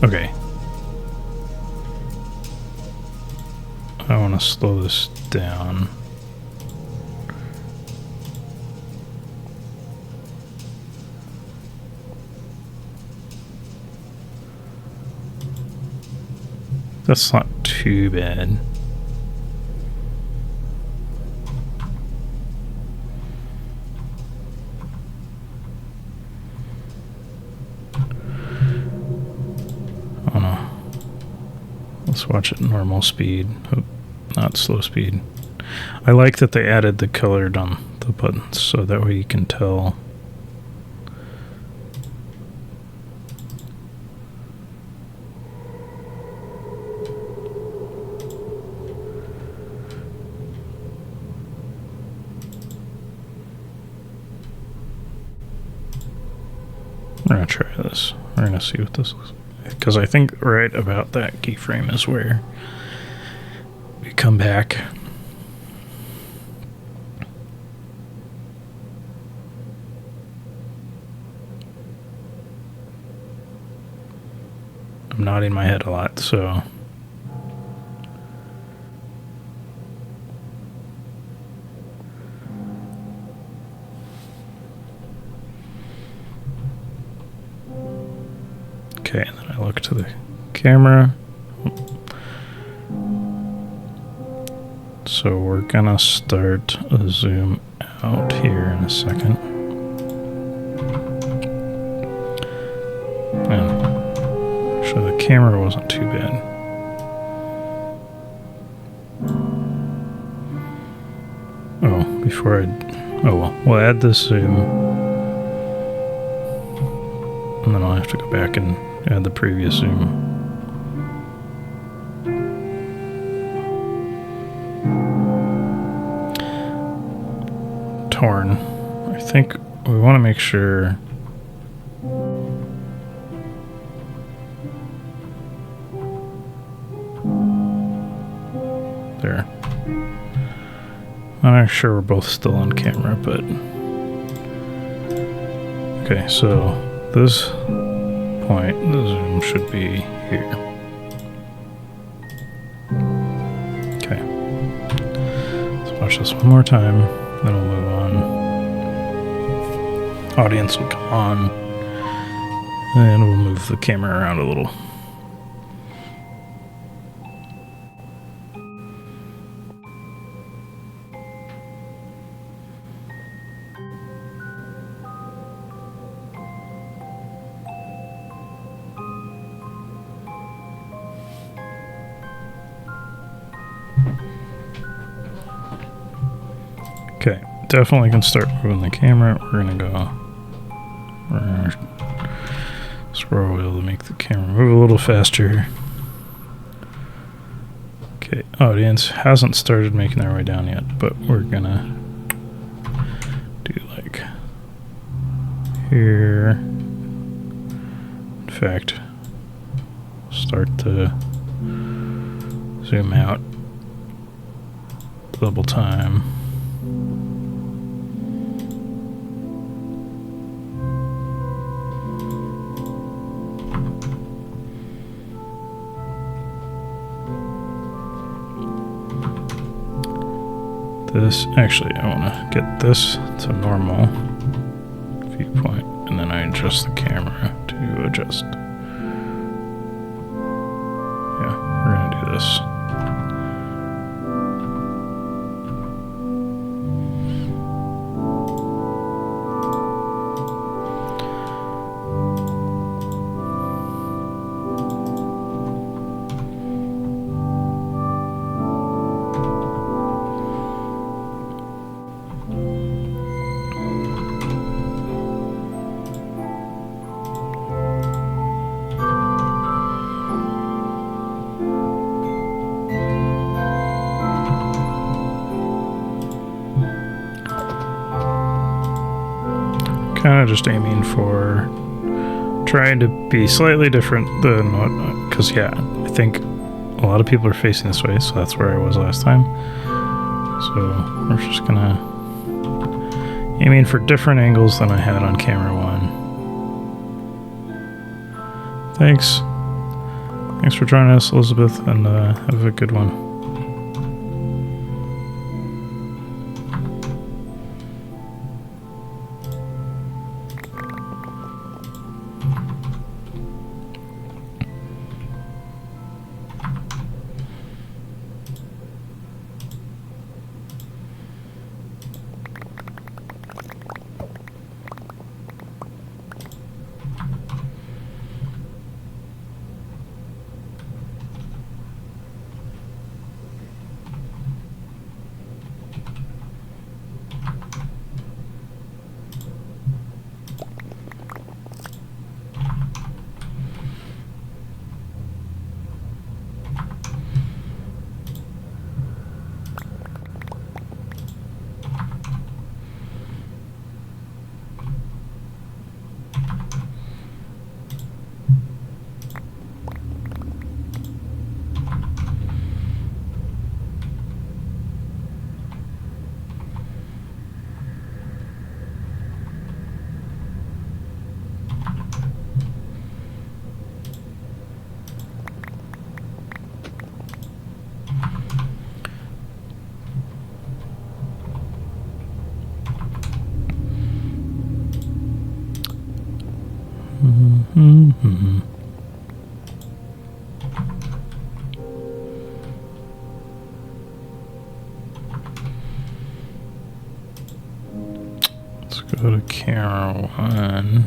Okay. I want to slow this down. That's not too bad. Oh no. Let's watch it normal speed. Oh, not slow speed. I like that they added the colored on the buttons so that way you can tell. We're gonna try this. We're gonna see what this looks like. Because I think right about that keyframe is where we come back. I'm nodding my head a lot, so okay, and then I look to the camera. So we're gonna start a zoom out here in a second. And actually the camera wasn't too bad. Oh, before oh well, we'll add this zoom. And then I'll have to go back and add the previous zoom. Torn. I think we want to make sure there. I'm not sure we're both still on camera, but okay, so this point, the zoom should be here. Okay. Let's watch this one more time, then we'll move on. Audience will come on, and we'll move the camera around a little. Okay, definitely can start moving the camera. We're gonna scroll wheel to make the camera move a little faster. Okay, audience hasn't started making their way down yet, but we're gonna do like here. In fact, start to zoom out double time. This, actually, I want to get this to normal viewpoint, and then I adjust the camera to adjust. Yeah, we're going to do this. kind of just aiming for trying to be slightly different than what, because yeah, I think a lot of people are facing this way, so that's where I was last time. So we're just gonna aiming for different angles than I had on camera one. Thanks for joining us, Elizabeth, and have a good one. Let's go to camera one.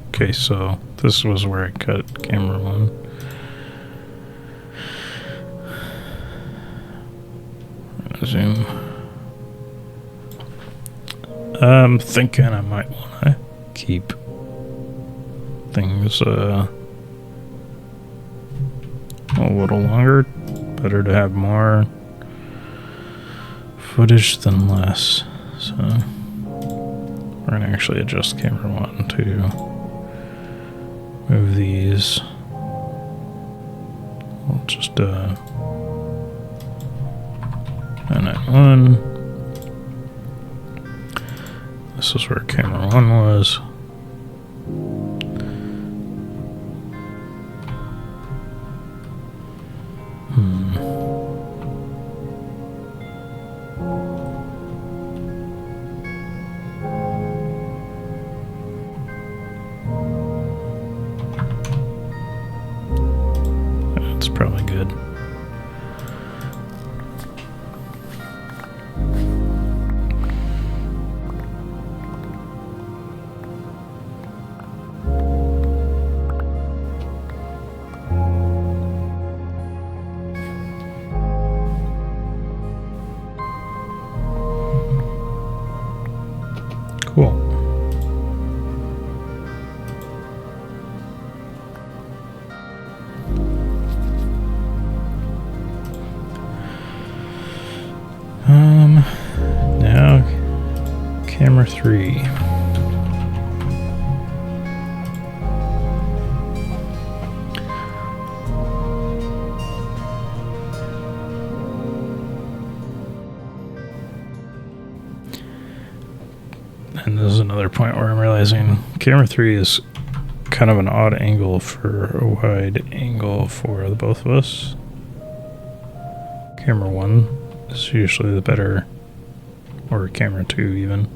Okay, so this was where I cut camera one. Zoom. I'm thinking I might want to keep things a little longer. Better to have more footage than less. So we're going to actually adjust camera one to move these. We'll just and that one. This is where camera one was. That's probably good. Cool. Now camera 3. And this is another point where I'm realizing camera 3 is kind of an odd angle for a wide angle for the both of us. Camera 1 is usually the better, or camera 2 even.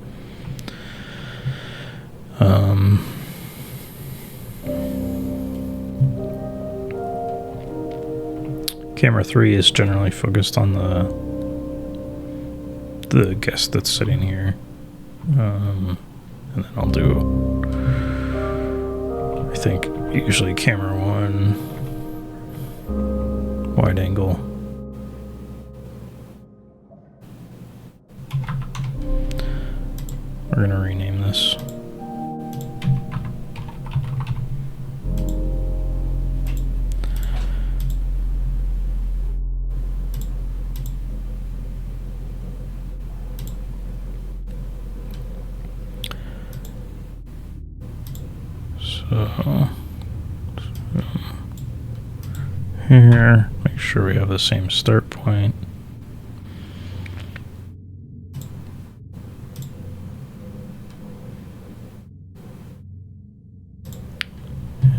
Camera 3 is generally focused on the guest that's sitting here. And then I'll do, I think, usually camera 1 wide angle. We're going to rename this. So here, make sure we have the same start point.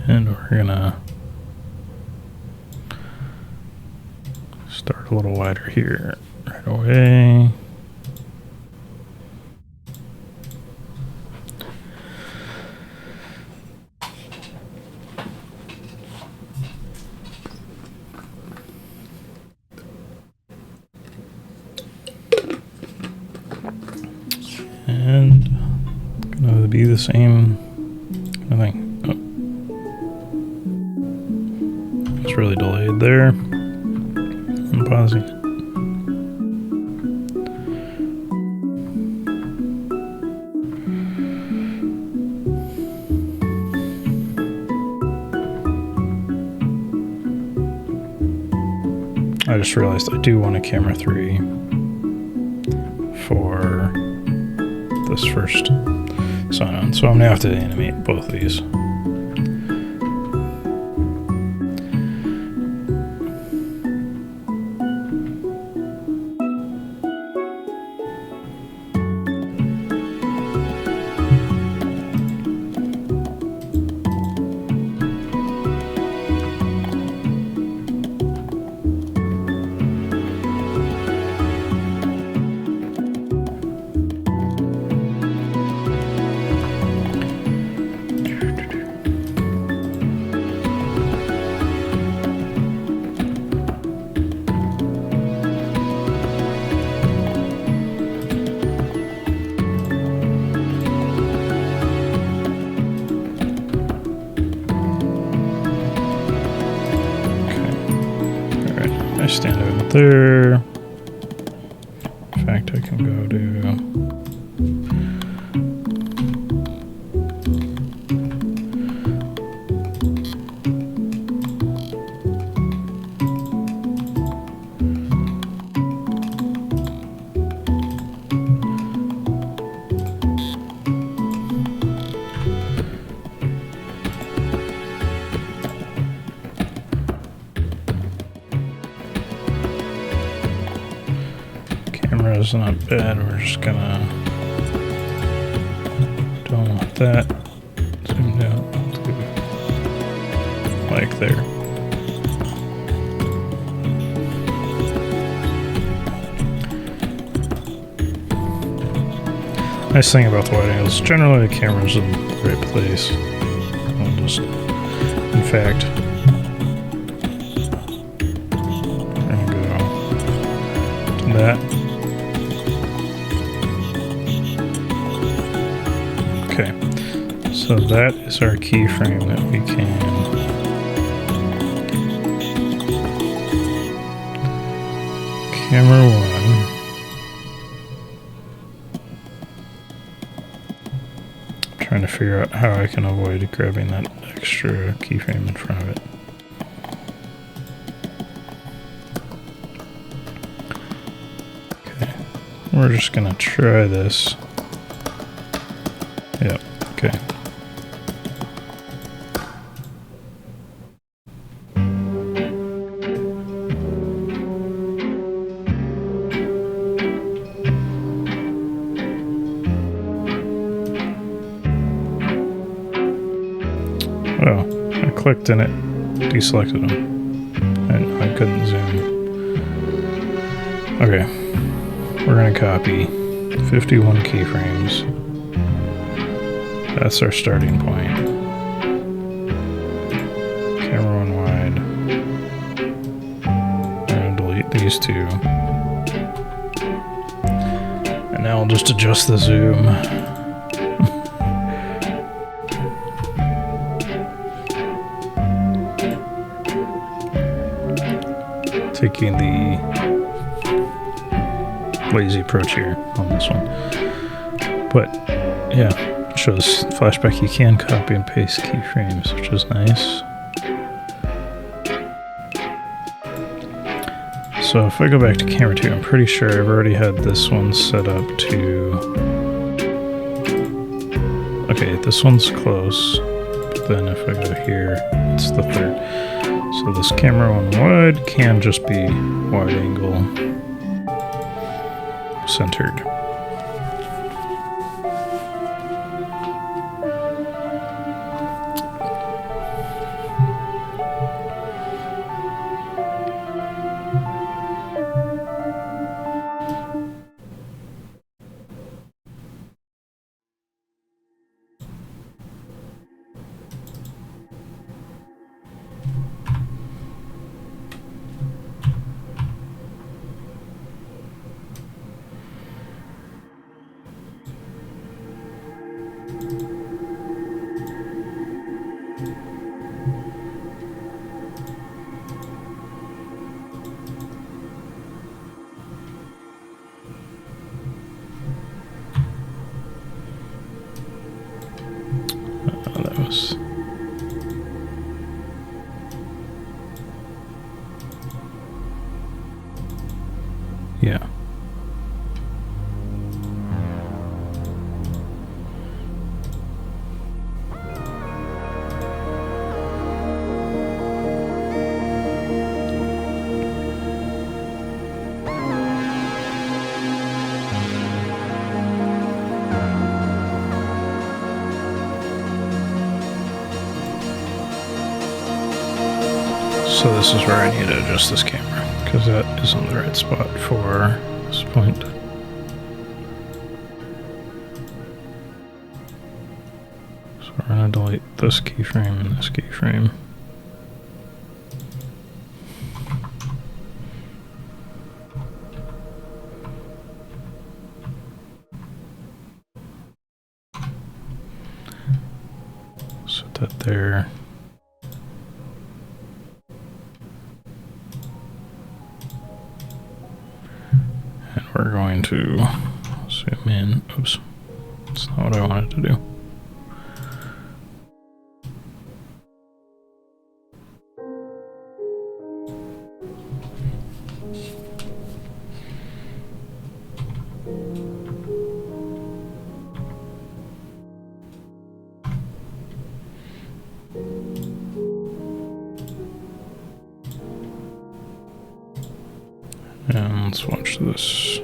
And we're gonna start a little wider here right away. And gonna be the same thing. Oh. It's really delayed there. I'm pausing. I just realized I do want a camera 3 for this first sign on, so I'm gonna have to animate both of these. Stand out there. In fact, I can go to camera's not bad. We're just gonna, don't want that zoomed out to like there. Nice thing about the wide angles, generally the camera's in the right place. I'll just, in fact, we're gonna go to that. Okay, so that is our keyframe that we can camera 1. Trying to figure out how I can avoid grabbing that extra keyframe in front of it. Okay, we're just gonna try this. Yep, okay. Oh, I clicked and it deselected them, and I couldn't zoom. Okay, we're gonna copy 51 keyframes. That's our starting point. Camera 1 wide. We're gonna delete these two. And now I'll just adjust the zoom. Taking the lazy approach here on this one. But yeah, it shows Flashback you can copy and paste keyframes, which is nice. So if I go back to camera 2, I'm pretty sure I've already had this one set up to... Okay, this one's close, but then if I go here, it's the third. So this camera on wide can just be wide angle centered. Yeah. So this is where I need to adjust this camera, because that isn't the right spot for this point. So we're going to delete this keyframe and this keyframe. Set that there. We're going to zoom in. Oops, that's not what I wanted to do. And let's watch this.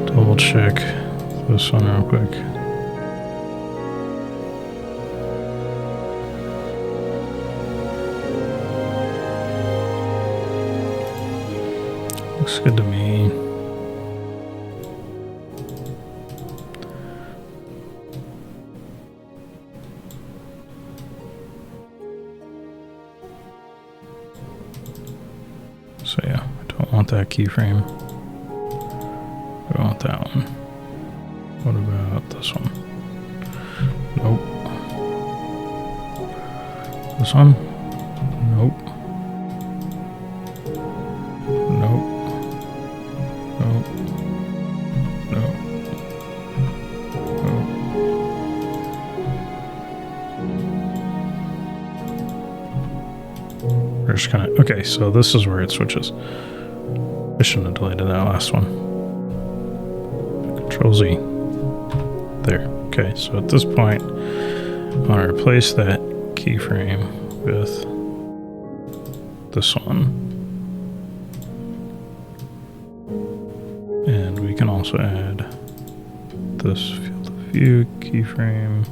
Double check this one real quick. Looks good to me. So yeah, I don't want that keyframe. I want that one. What about this one? Nope. This one? Nope. Nope. Nope. Nope. Nope. We're just gonna, okay, so this is where it switches. I shouldn't have deleted that last one. Control Z. There. Okay, so at this point, I want to replace that keyframe with this one. And we can also add this field of view keyframe.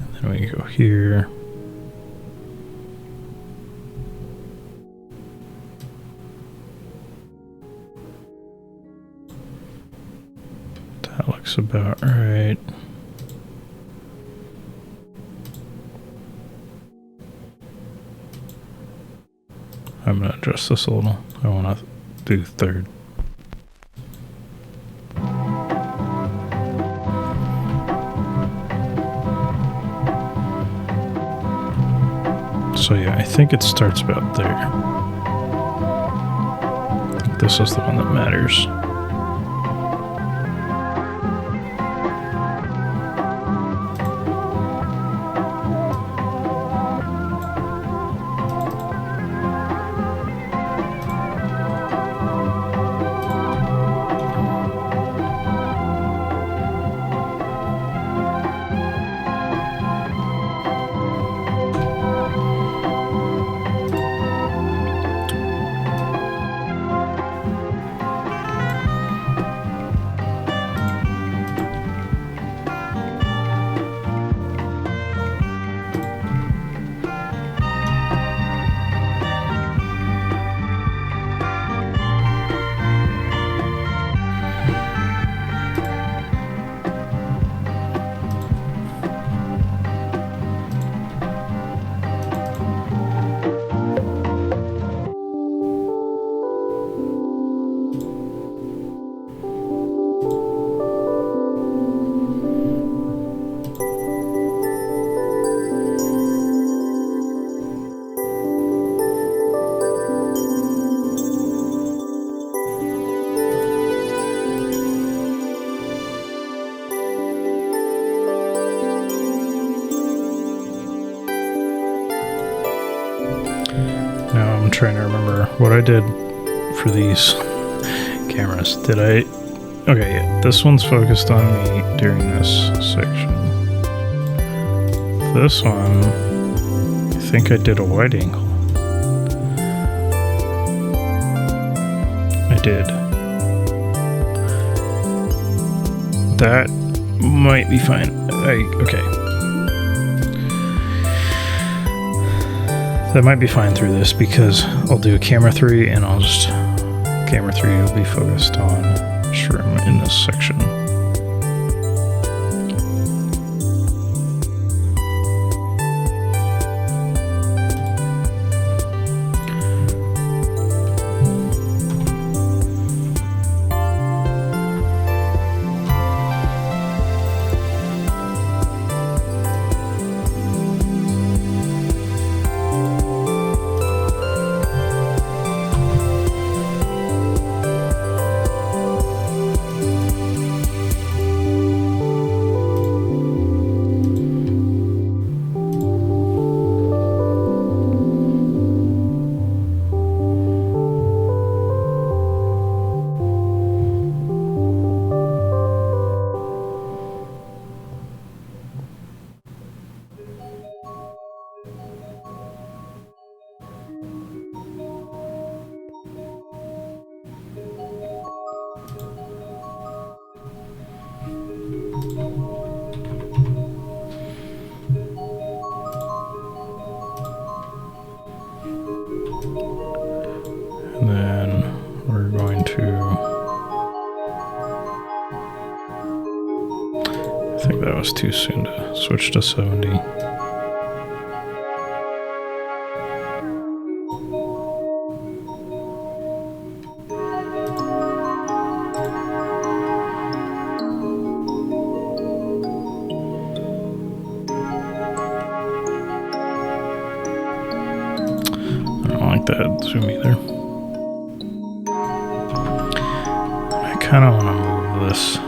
And then we go here. That looks about right. I'm going to adjust this a little. I want to do third. So yeah, I think it starts about there. I think this is the one that matters. Now I'm trying to remember what I did for these cameras. Did I... Okay, yeah, this one's focused on me during this section. This one, I think I did a wide angle. I did. That might be fine. Okay. That might be fine through this because I'll do a camera 3 and I'll just... Camera 3 will be focused on shroom in this section. And then we're going to... I think that was too soon to switch to 70. I don't like that zoom either. I kind of want to move this a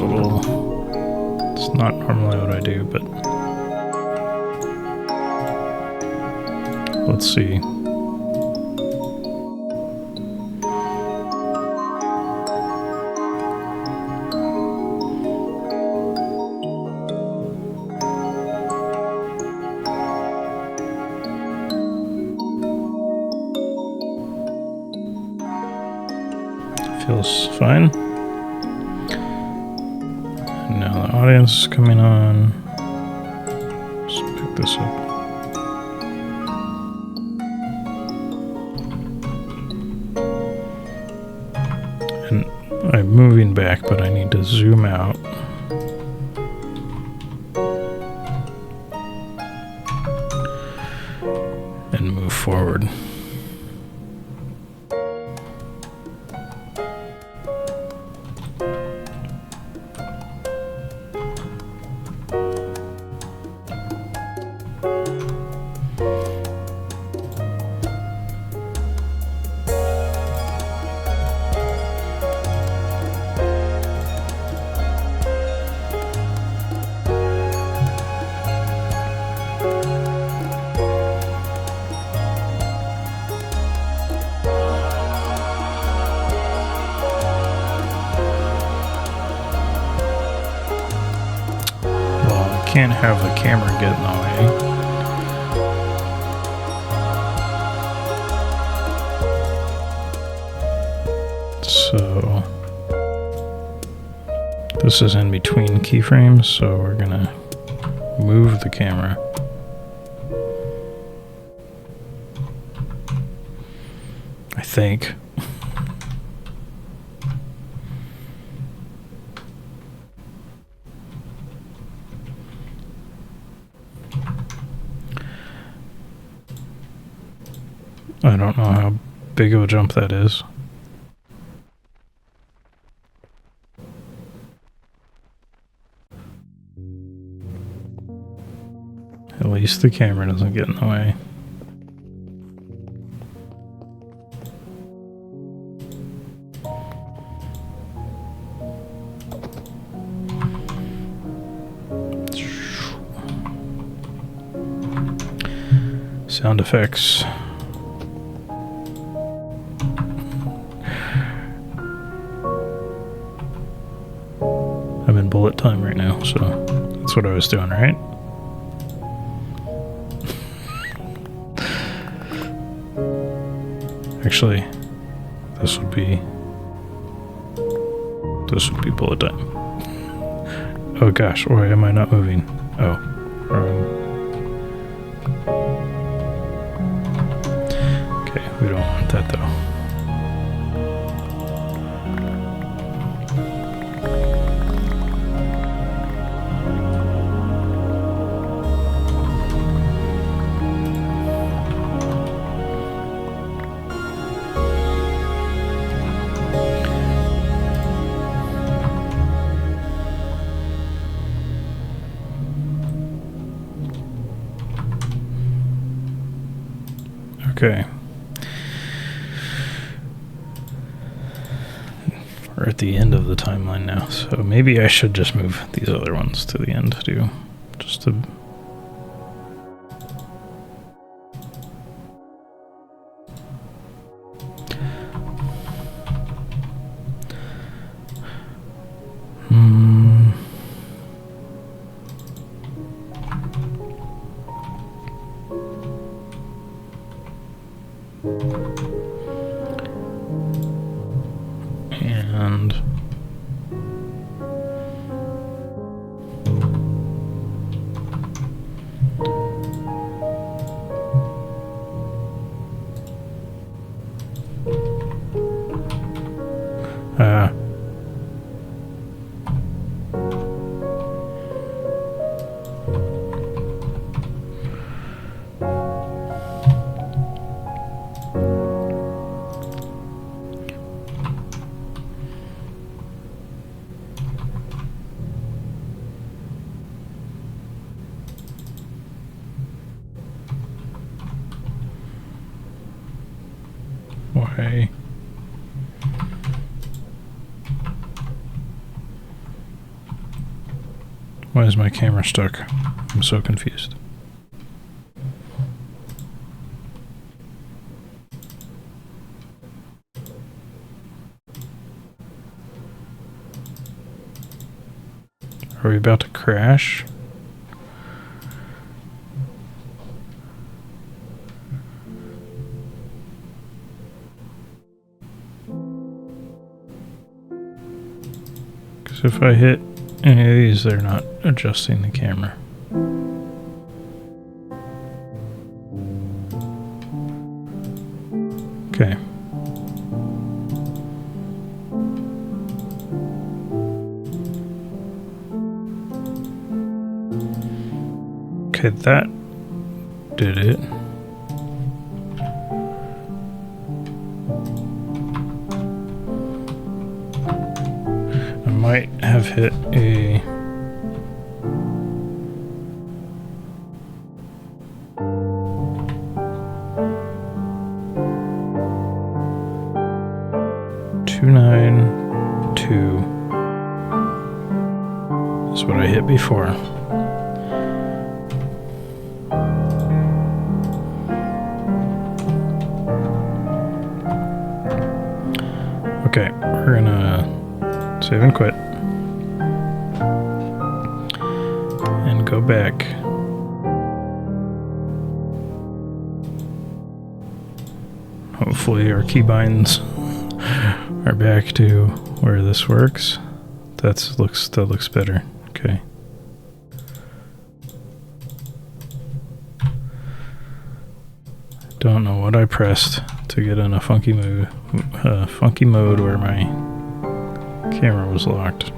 little. It's not normally what I do, but let's see. Feels fine. And now the audience is coming on. Let's pick this up. And I'm moving back, but I need to zoom out. And move forward. can't have the camera get in the way. So this is in between keyframes, so we're gonna move the camera. I think. I don't know how big of a jump that is. At least the camera doesn't get in the way. Sound effects. I'm in bullet time right now, so that's what I was doing, right? Actually, this would be bullet time. Oh gosh, why am I not moving? Oh, okay, we don't want that though. Okay. We're at the end of the timeline now, so maybe I should just move these other ones to the end too. Just to... And why? Why is my camera stuck? I'm so confused. Are we about to crash? Because if I hit any of these, they're not adjusting the camera. Okay. Okay, that did it. I might have hit a... That's what I hit before. Okay, we're gonna save and quit. And go back. Hopefully our keybinds are back to where this works. That looks better. Okay. Don't know what I pressed to get in a funky mode where my camera was locked.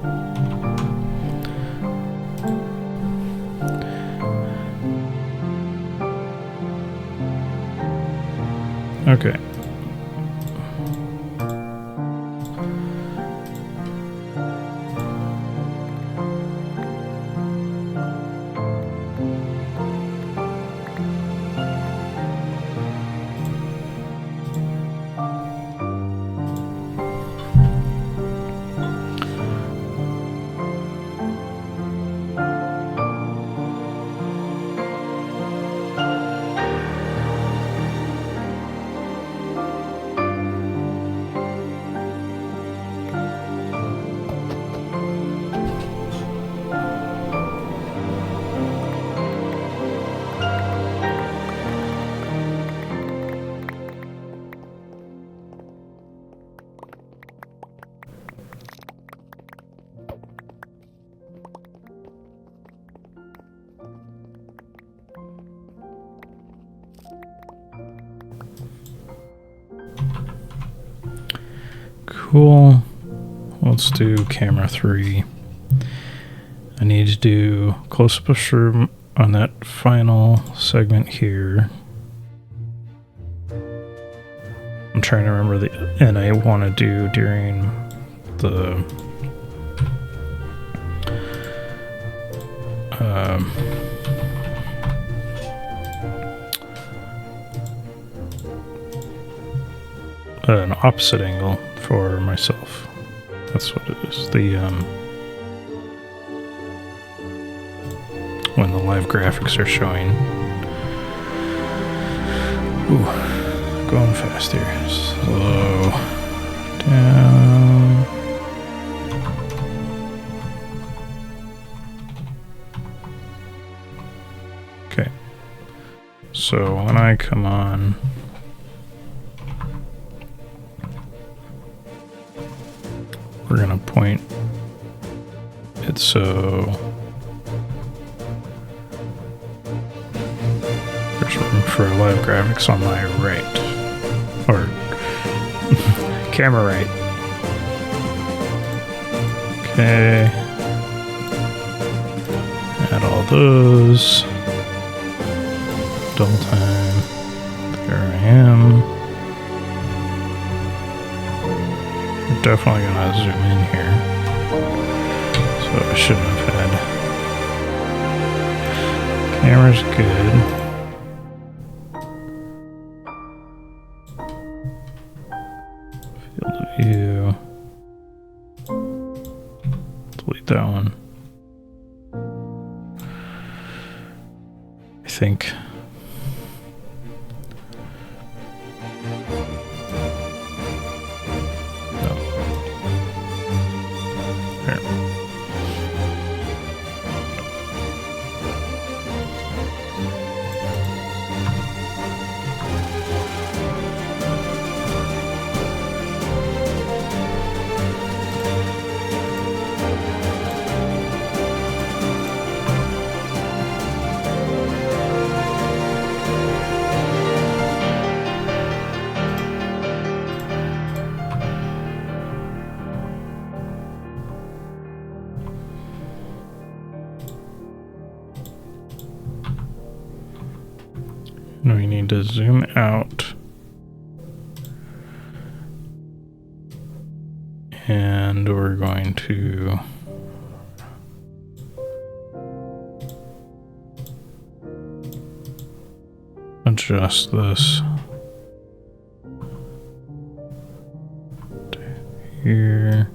Okay. Cool. Let's do camera 3. I need to do close-up of shroom on that final segment here. I'm trying to remember and I want to do during the an opposite angle for myself. That's what it is. The when the live graphics are showing. Ooh, going fast here. Slow down. Okay. So when I come on, we're gonna point it so there's room for live graphics on my right, or camera right. Okay, add all those. Double time. There I am. Definitely gonna zoom in here, so I shouldn't have had. Camera's good. Field of view. Delete that one. I think. We need to zoom out and we're going to adjust this to here.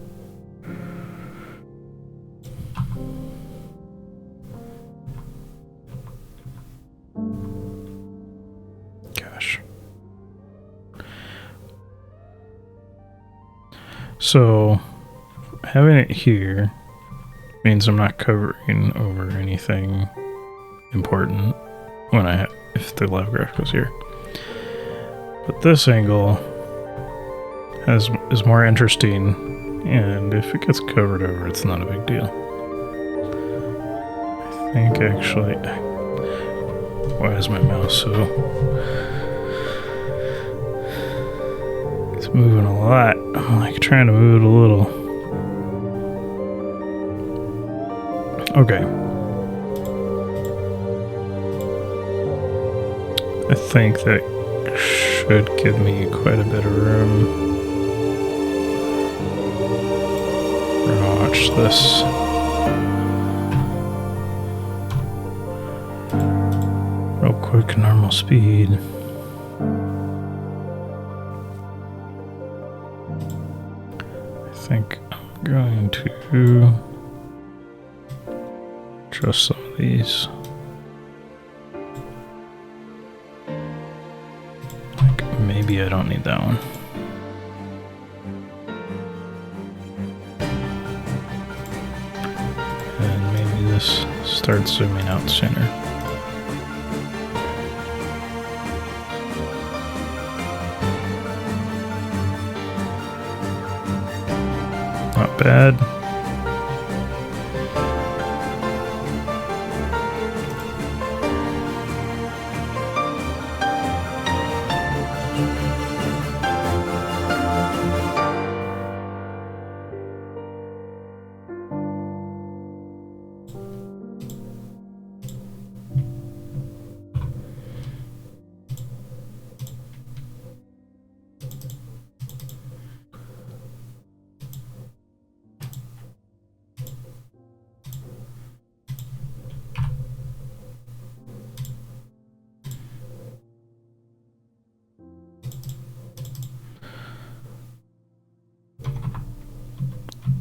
So having it here means I'm not covering over anything important when if the live graphic was here. But this angle is more interesting, and if it gets covered over, it's not a big deal. I think actually, why is my mouse so? It's moving a lot. I'm like trying to move it a little. Okay. I think that should give me quite a bit of room. We're gonna watch this. Real quick, normal speed. I think I'm going to adjust some of these. Maybe I don't need that one. And maybe this starts zooming out sooner. Not bad.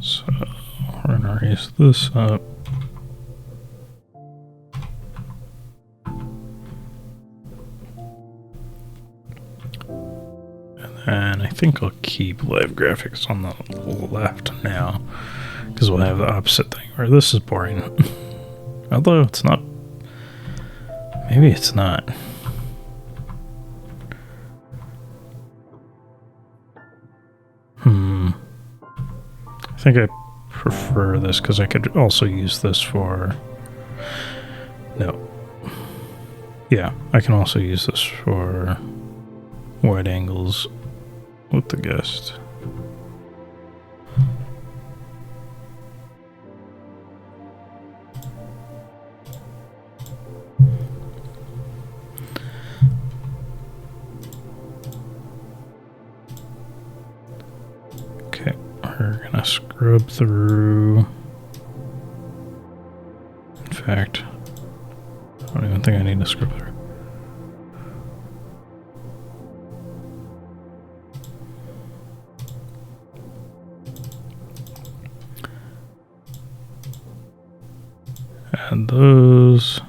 So we're gonna raise this up. And I think I'll keep live graphics on the left now, because we'll have the opposite thing where this is boring. Although it's not. Maybe it's not. I think I prefer this because I could also use this for... No. Yeah, I can also use this for wide angles with the guest. Okay, we're gonna scrub through. In fact, I don't even think I need to scrub through. Add those.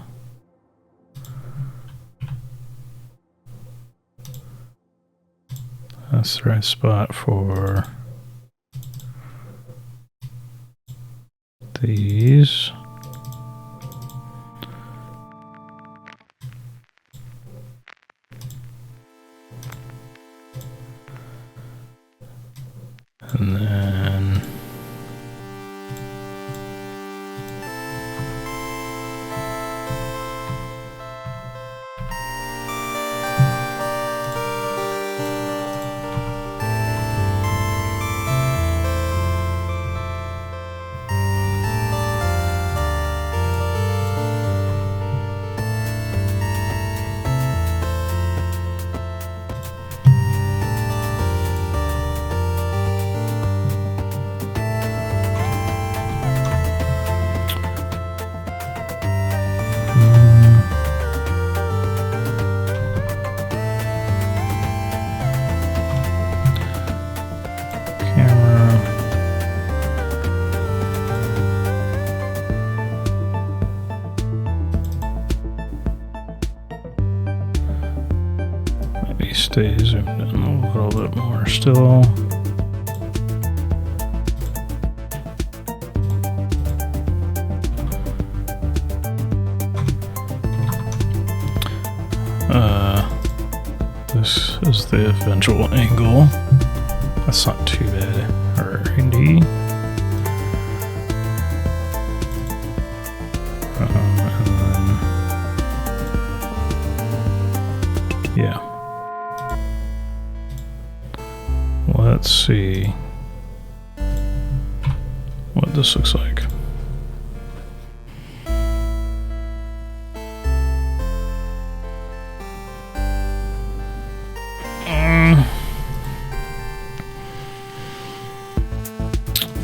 That's the right spot for these. And then stay zoomed in a little bit more still. adjust the eventual angle. That's not too bad. Alrighty. And then, yeah. Let's see what this looks like.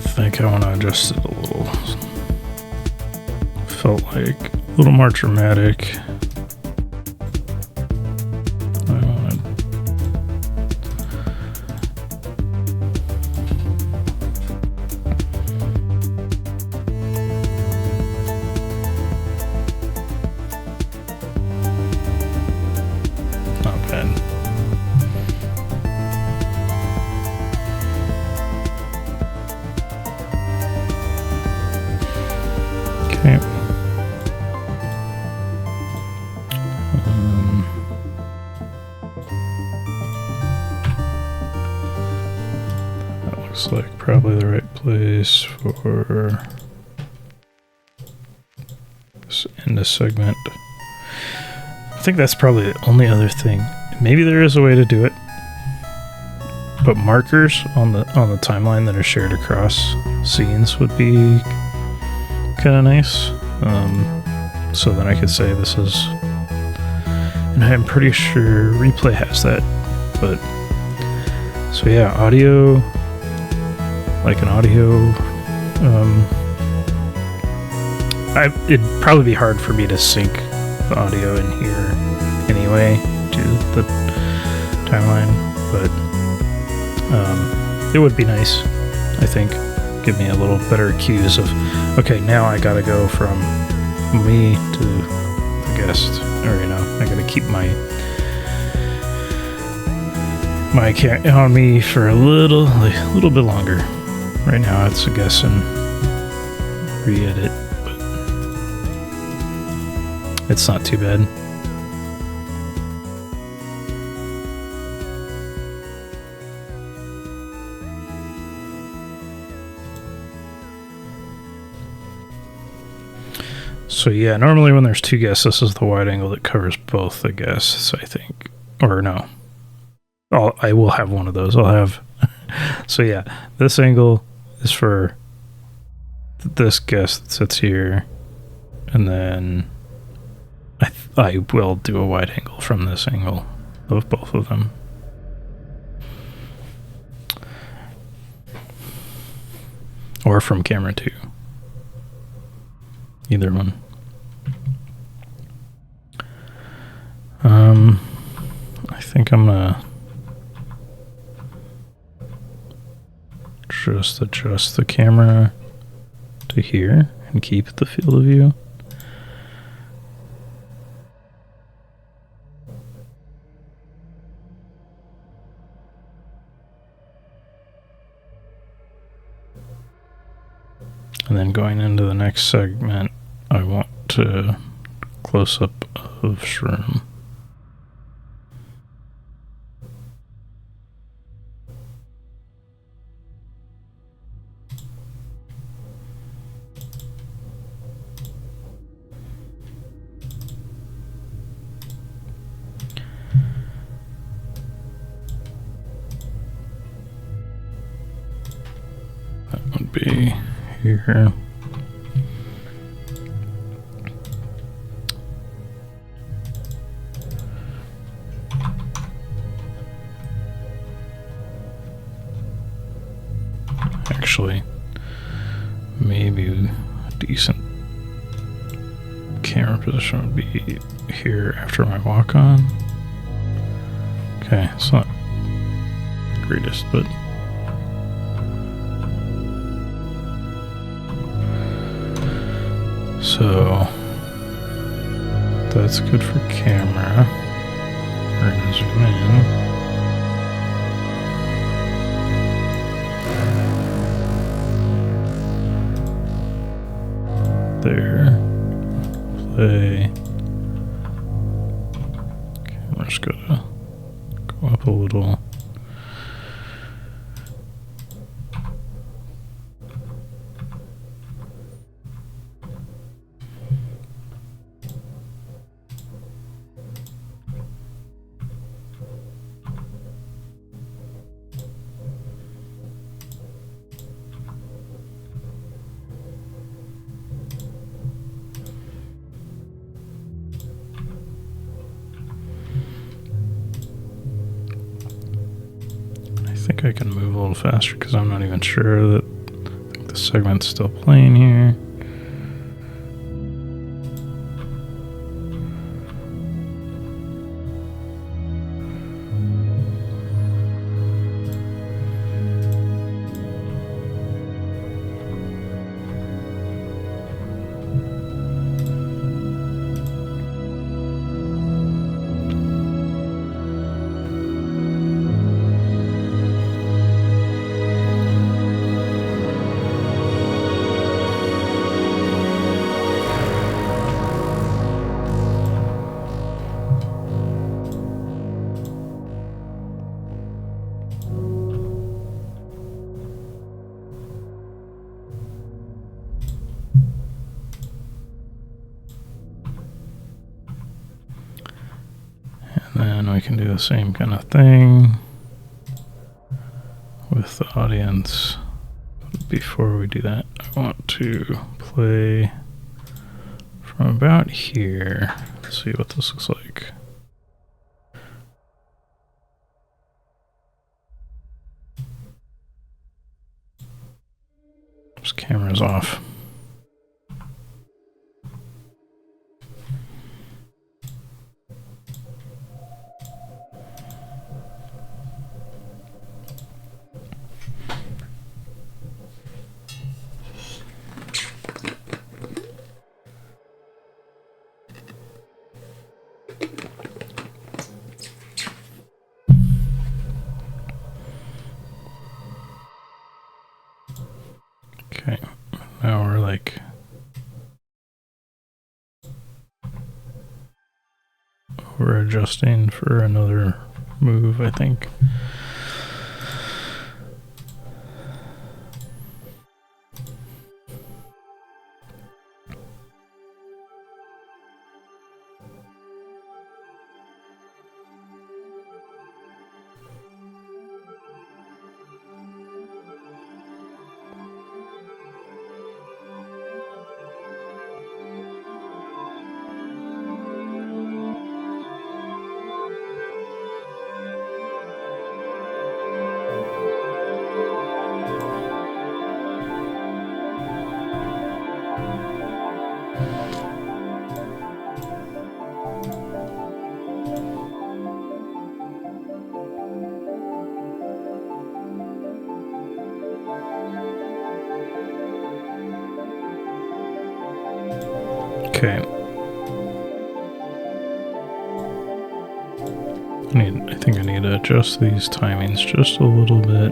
I think I want to adjust it a little. Felt like a little more dramatic. Not bad. Okay. That looks like probably the right place for this end of segment. I think that's probably the only other thing. Maybe there is a way to do it, but markers on the timeline that are shared across scenes would be kind of nice. So then I could say this is, and I'm pretty sure Replay has that. But so yeah, audio, like an audio. It'd probably be hard for me to sync the audio in here anyway to the timeline, but it would be nice, I think. Give me a little better cues of, okay, now I gotta go from me to the guest, or I gotta keep my cat on me for a little bit longer. Right now it's a guess and re-edit, but it's not too bad. So yeah, normally when there's two guests, this is the wide angle that covers both the guests, I think. Or no. I will have one of those. I'll have... So yeah, this angle is for this guest that sits here. And then I will do a wide angle from this angle of both of them. Or from camera 2. Either one. I think I'm gonna just adjust the camera to here and keep the field of view. And then going into the next segment, I want to close up of Shroom. That would be here. Actually, maybe a decent camera position would be here after my walk on. Okay, it's not the greatest, but so that's good for camera. We're gonna zoom in. There, play. Okay, we're just gonna go go up a little. I think I can move a little faster because I'm not even sure that the segment's still playing here. And we can do the same kind of thing with the audience. Before we do that, I want to play from about here. Let's see what this looks like. This camera's off. Okay, now we're like over adjusting for another move, I think. Okay. I think I need to adjust these timings just a little bit.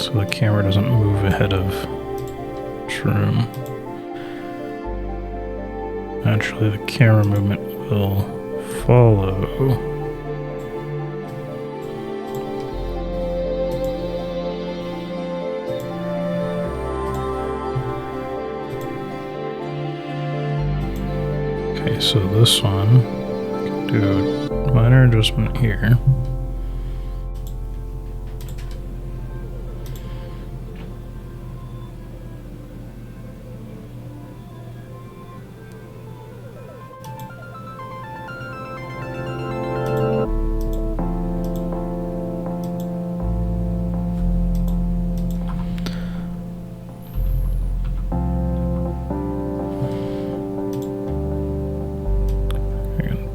So the camera doesn't move ahead of Shroom. Actually, the camera movement will follow. Okay, so this one, I can do a minor adjustment here.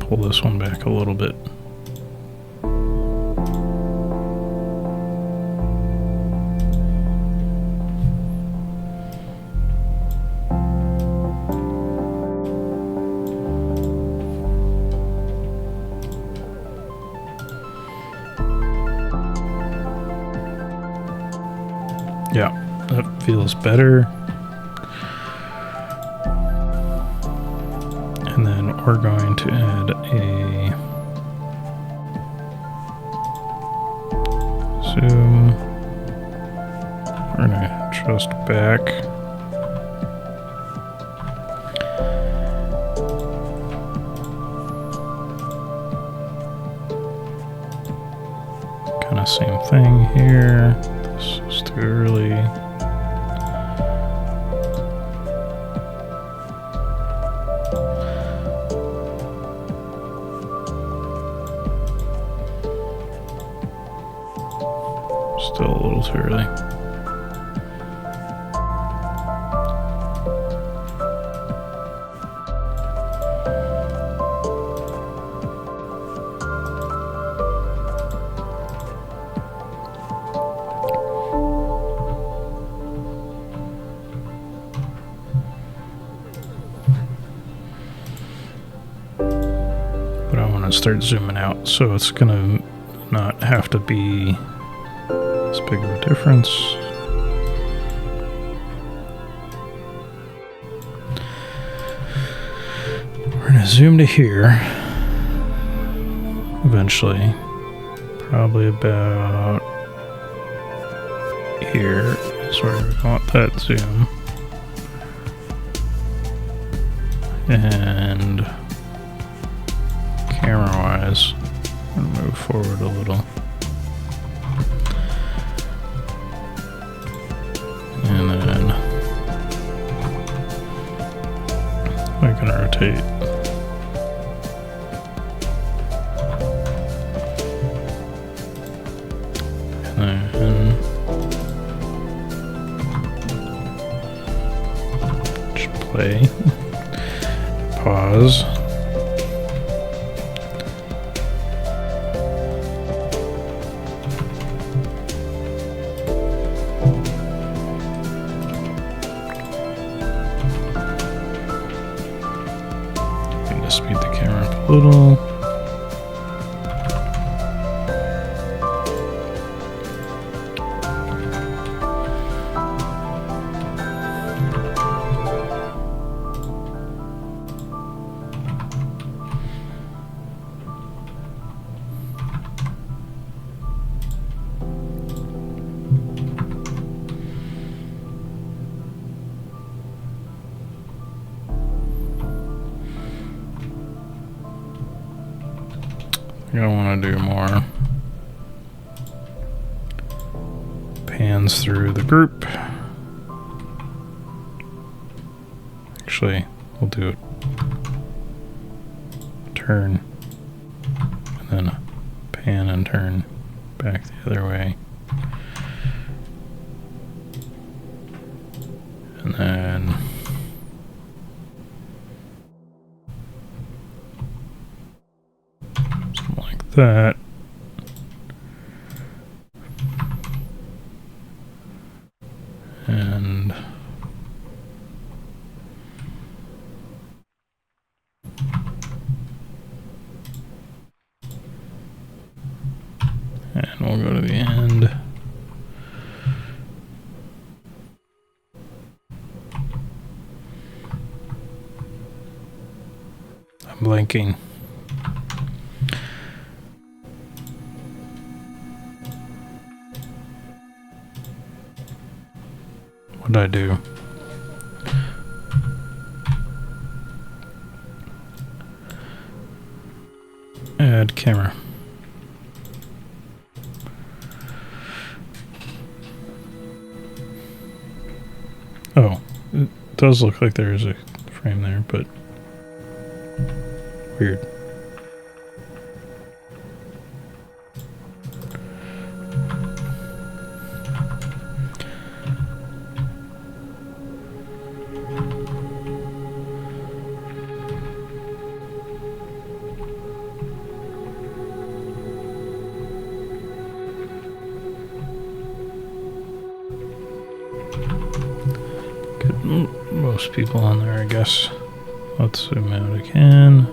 Pull this one back a little bit. Yeah, that feels better. we're going to add a zoom. We're going to adjust back. Kind of same thing here. This is too early. Still a little too early. But I want to start zooming out, so it's gonna not have to be as big of a difference. We're gonna zoom to here eventually, probably about here is where we want that zoom, and camera wise I'm gonna move forward a little. And then I can rotate. And then just play, pause. Speed the camera up a little. I want to do more pans through the group. Actually, we'll do it. Turn, and then pan and turn back the other way. And then that. And we'll go to the end. I'm blinking. What did I do? Add camera. Oh, it does look like there is a frame there, but weird. Most people on there, I guess. Let's zoom out again.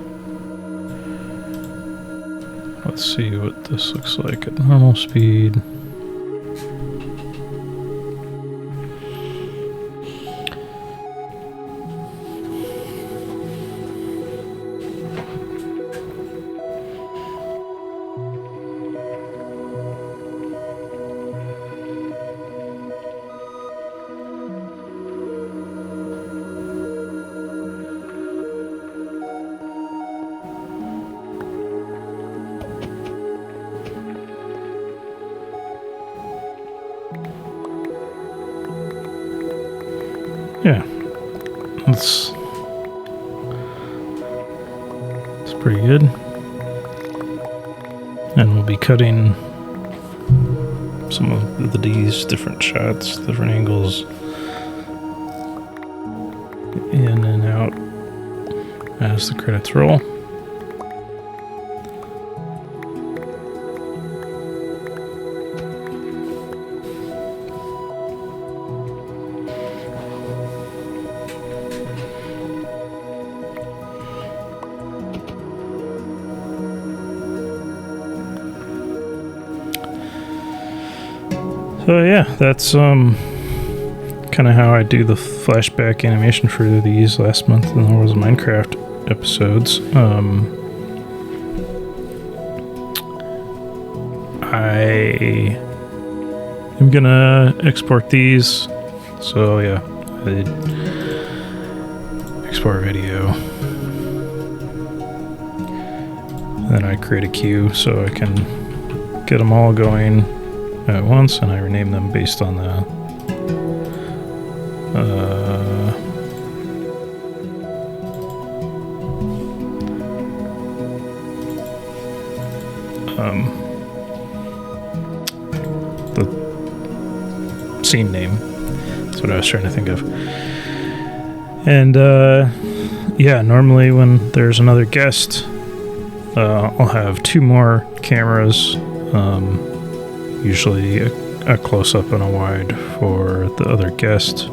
Let's see what this looks like at normal speed. yeah, it's pretty good. And we'll be cutting some of these different shots, different angles, in and out as the credits roll. So yeah, that's kind of how I do the flashback animation for these. Last month and there was Minecraft episodes. I am gonna export these. So yeah, I did export video. And then I create a queue so I can get them all going at once, and I rename them based on the scene name. That's what I was trying to think of. And yeah, normally when there's another guest, I'll have 2 more cameras, usually a close-up and a wide for the other guest.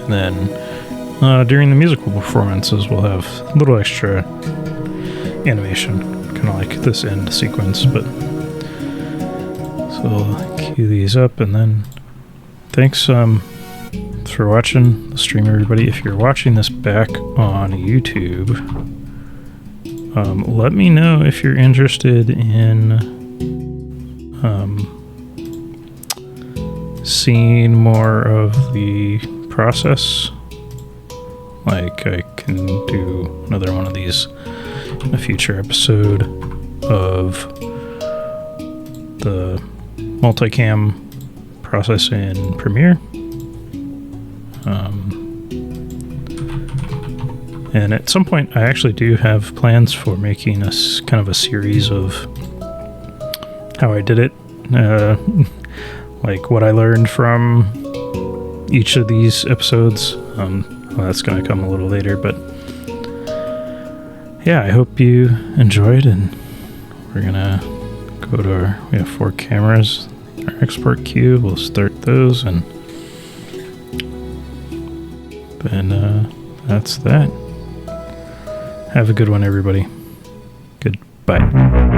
And then during the musical performances, we'll have a little extra animation, kind of like this end sequence. But so I'll cue these up, and then thanks for watching the stream, everybody. If you're watching this back on YouTube, let me know if you're interested in seeing more of the process. Like, I can do another one of these in a future episode of the multicam process in Premiere. And at some point I actually do have plans for making a kind of a series of how I did it, like what I learned from each of these episodes. Well, that's going to come a little later, but yeah, I hope you enjoyed, and we're gonna go to our, we have 4 cameras, our export queue, we'll start those, and then that's that. Have a good one, everybody. Goodbye.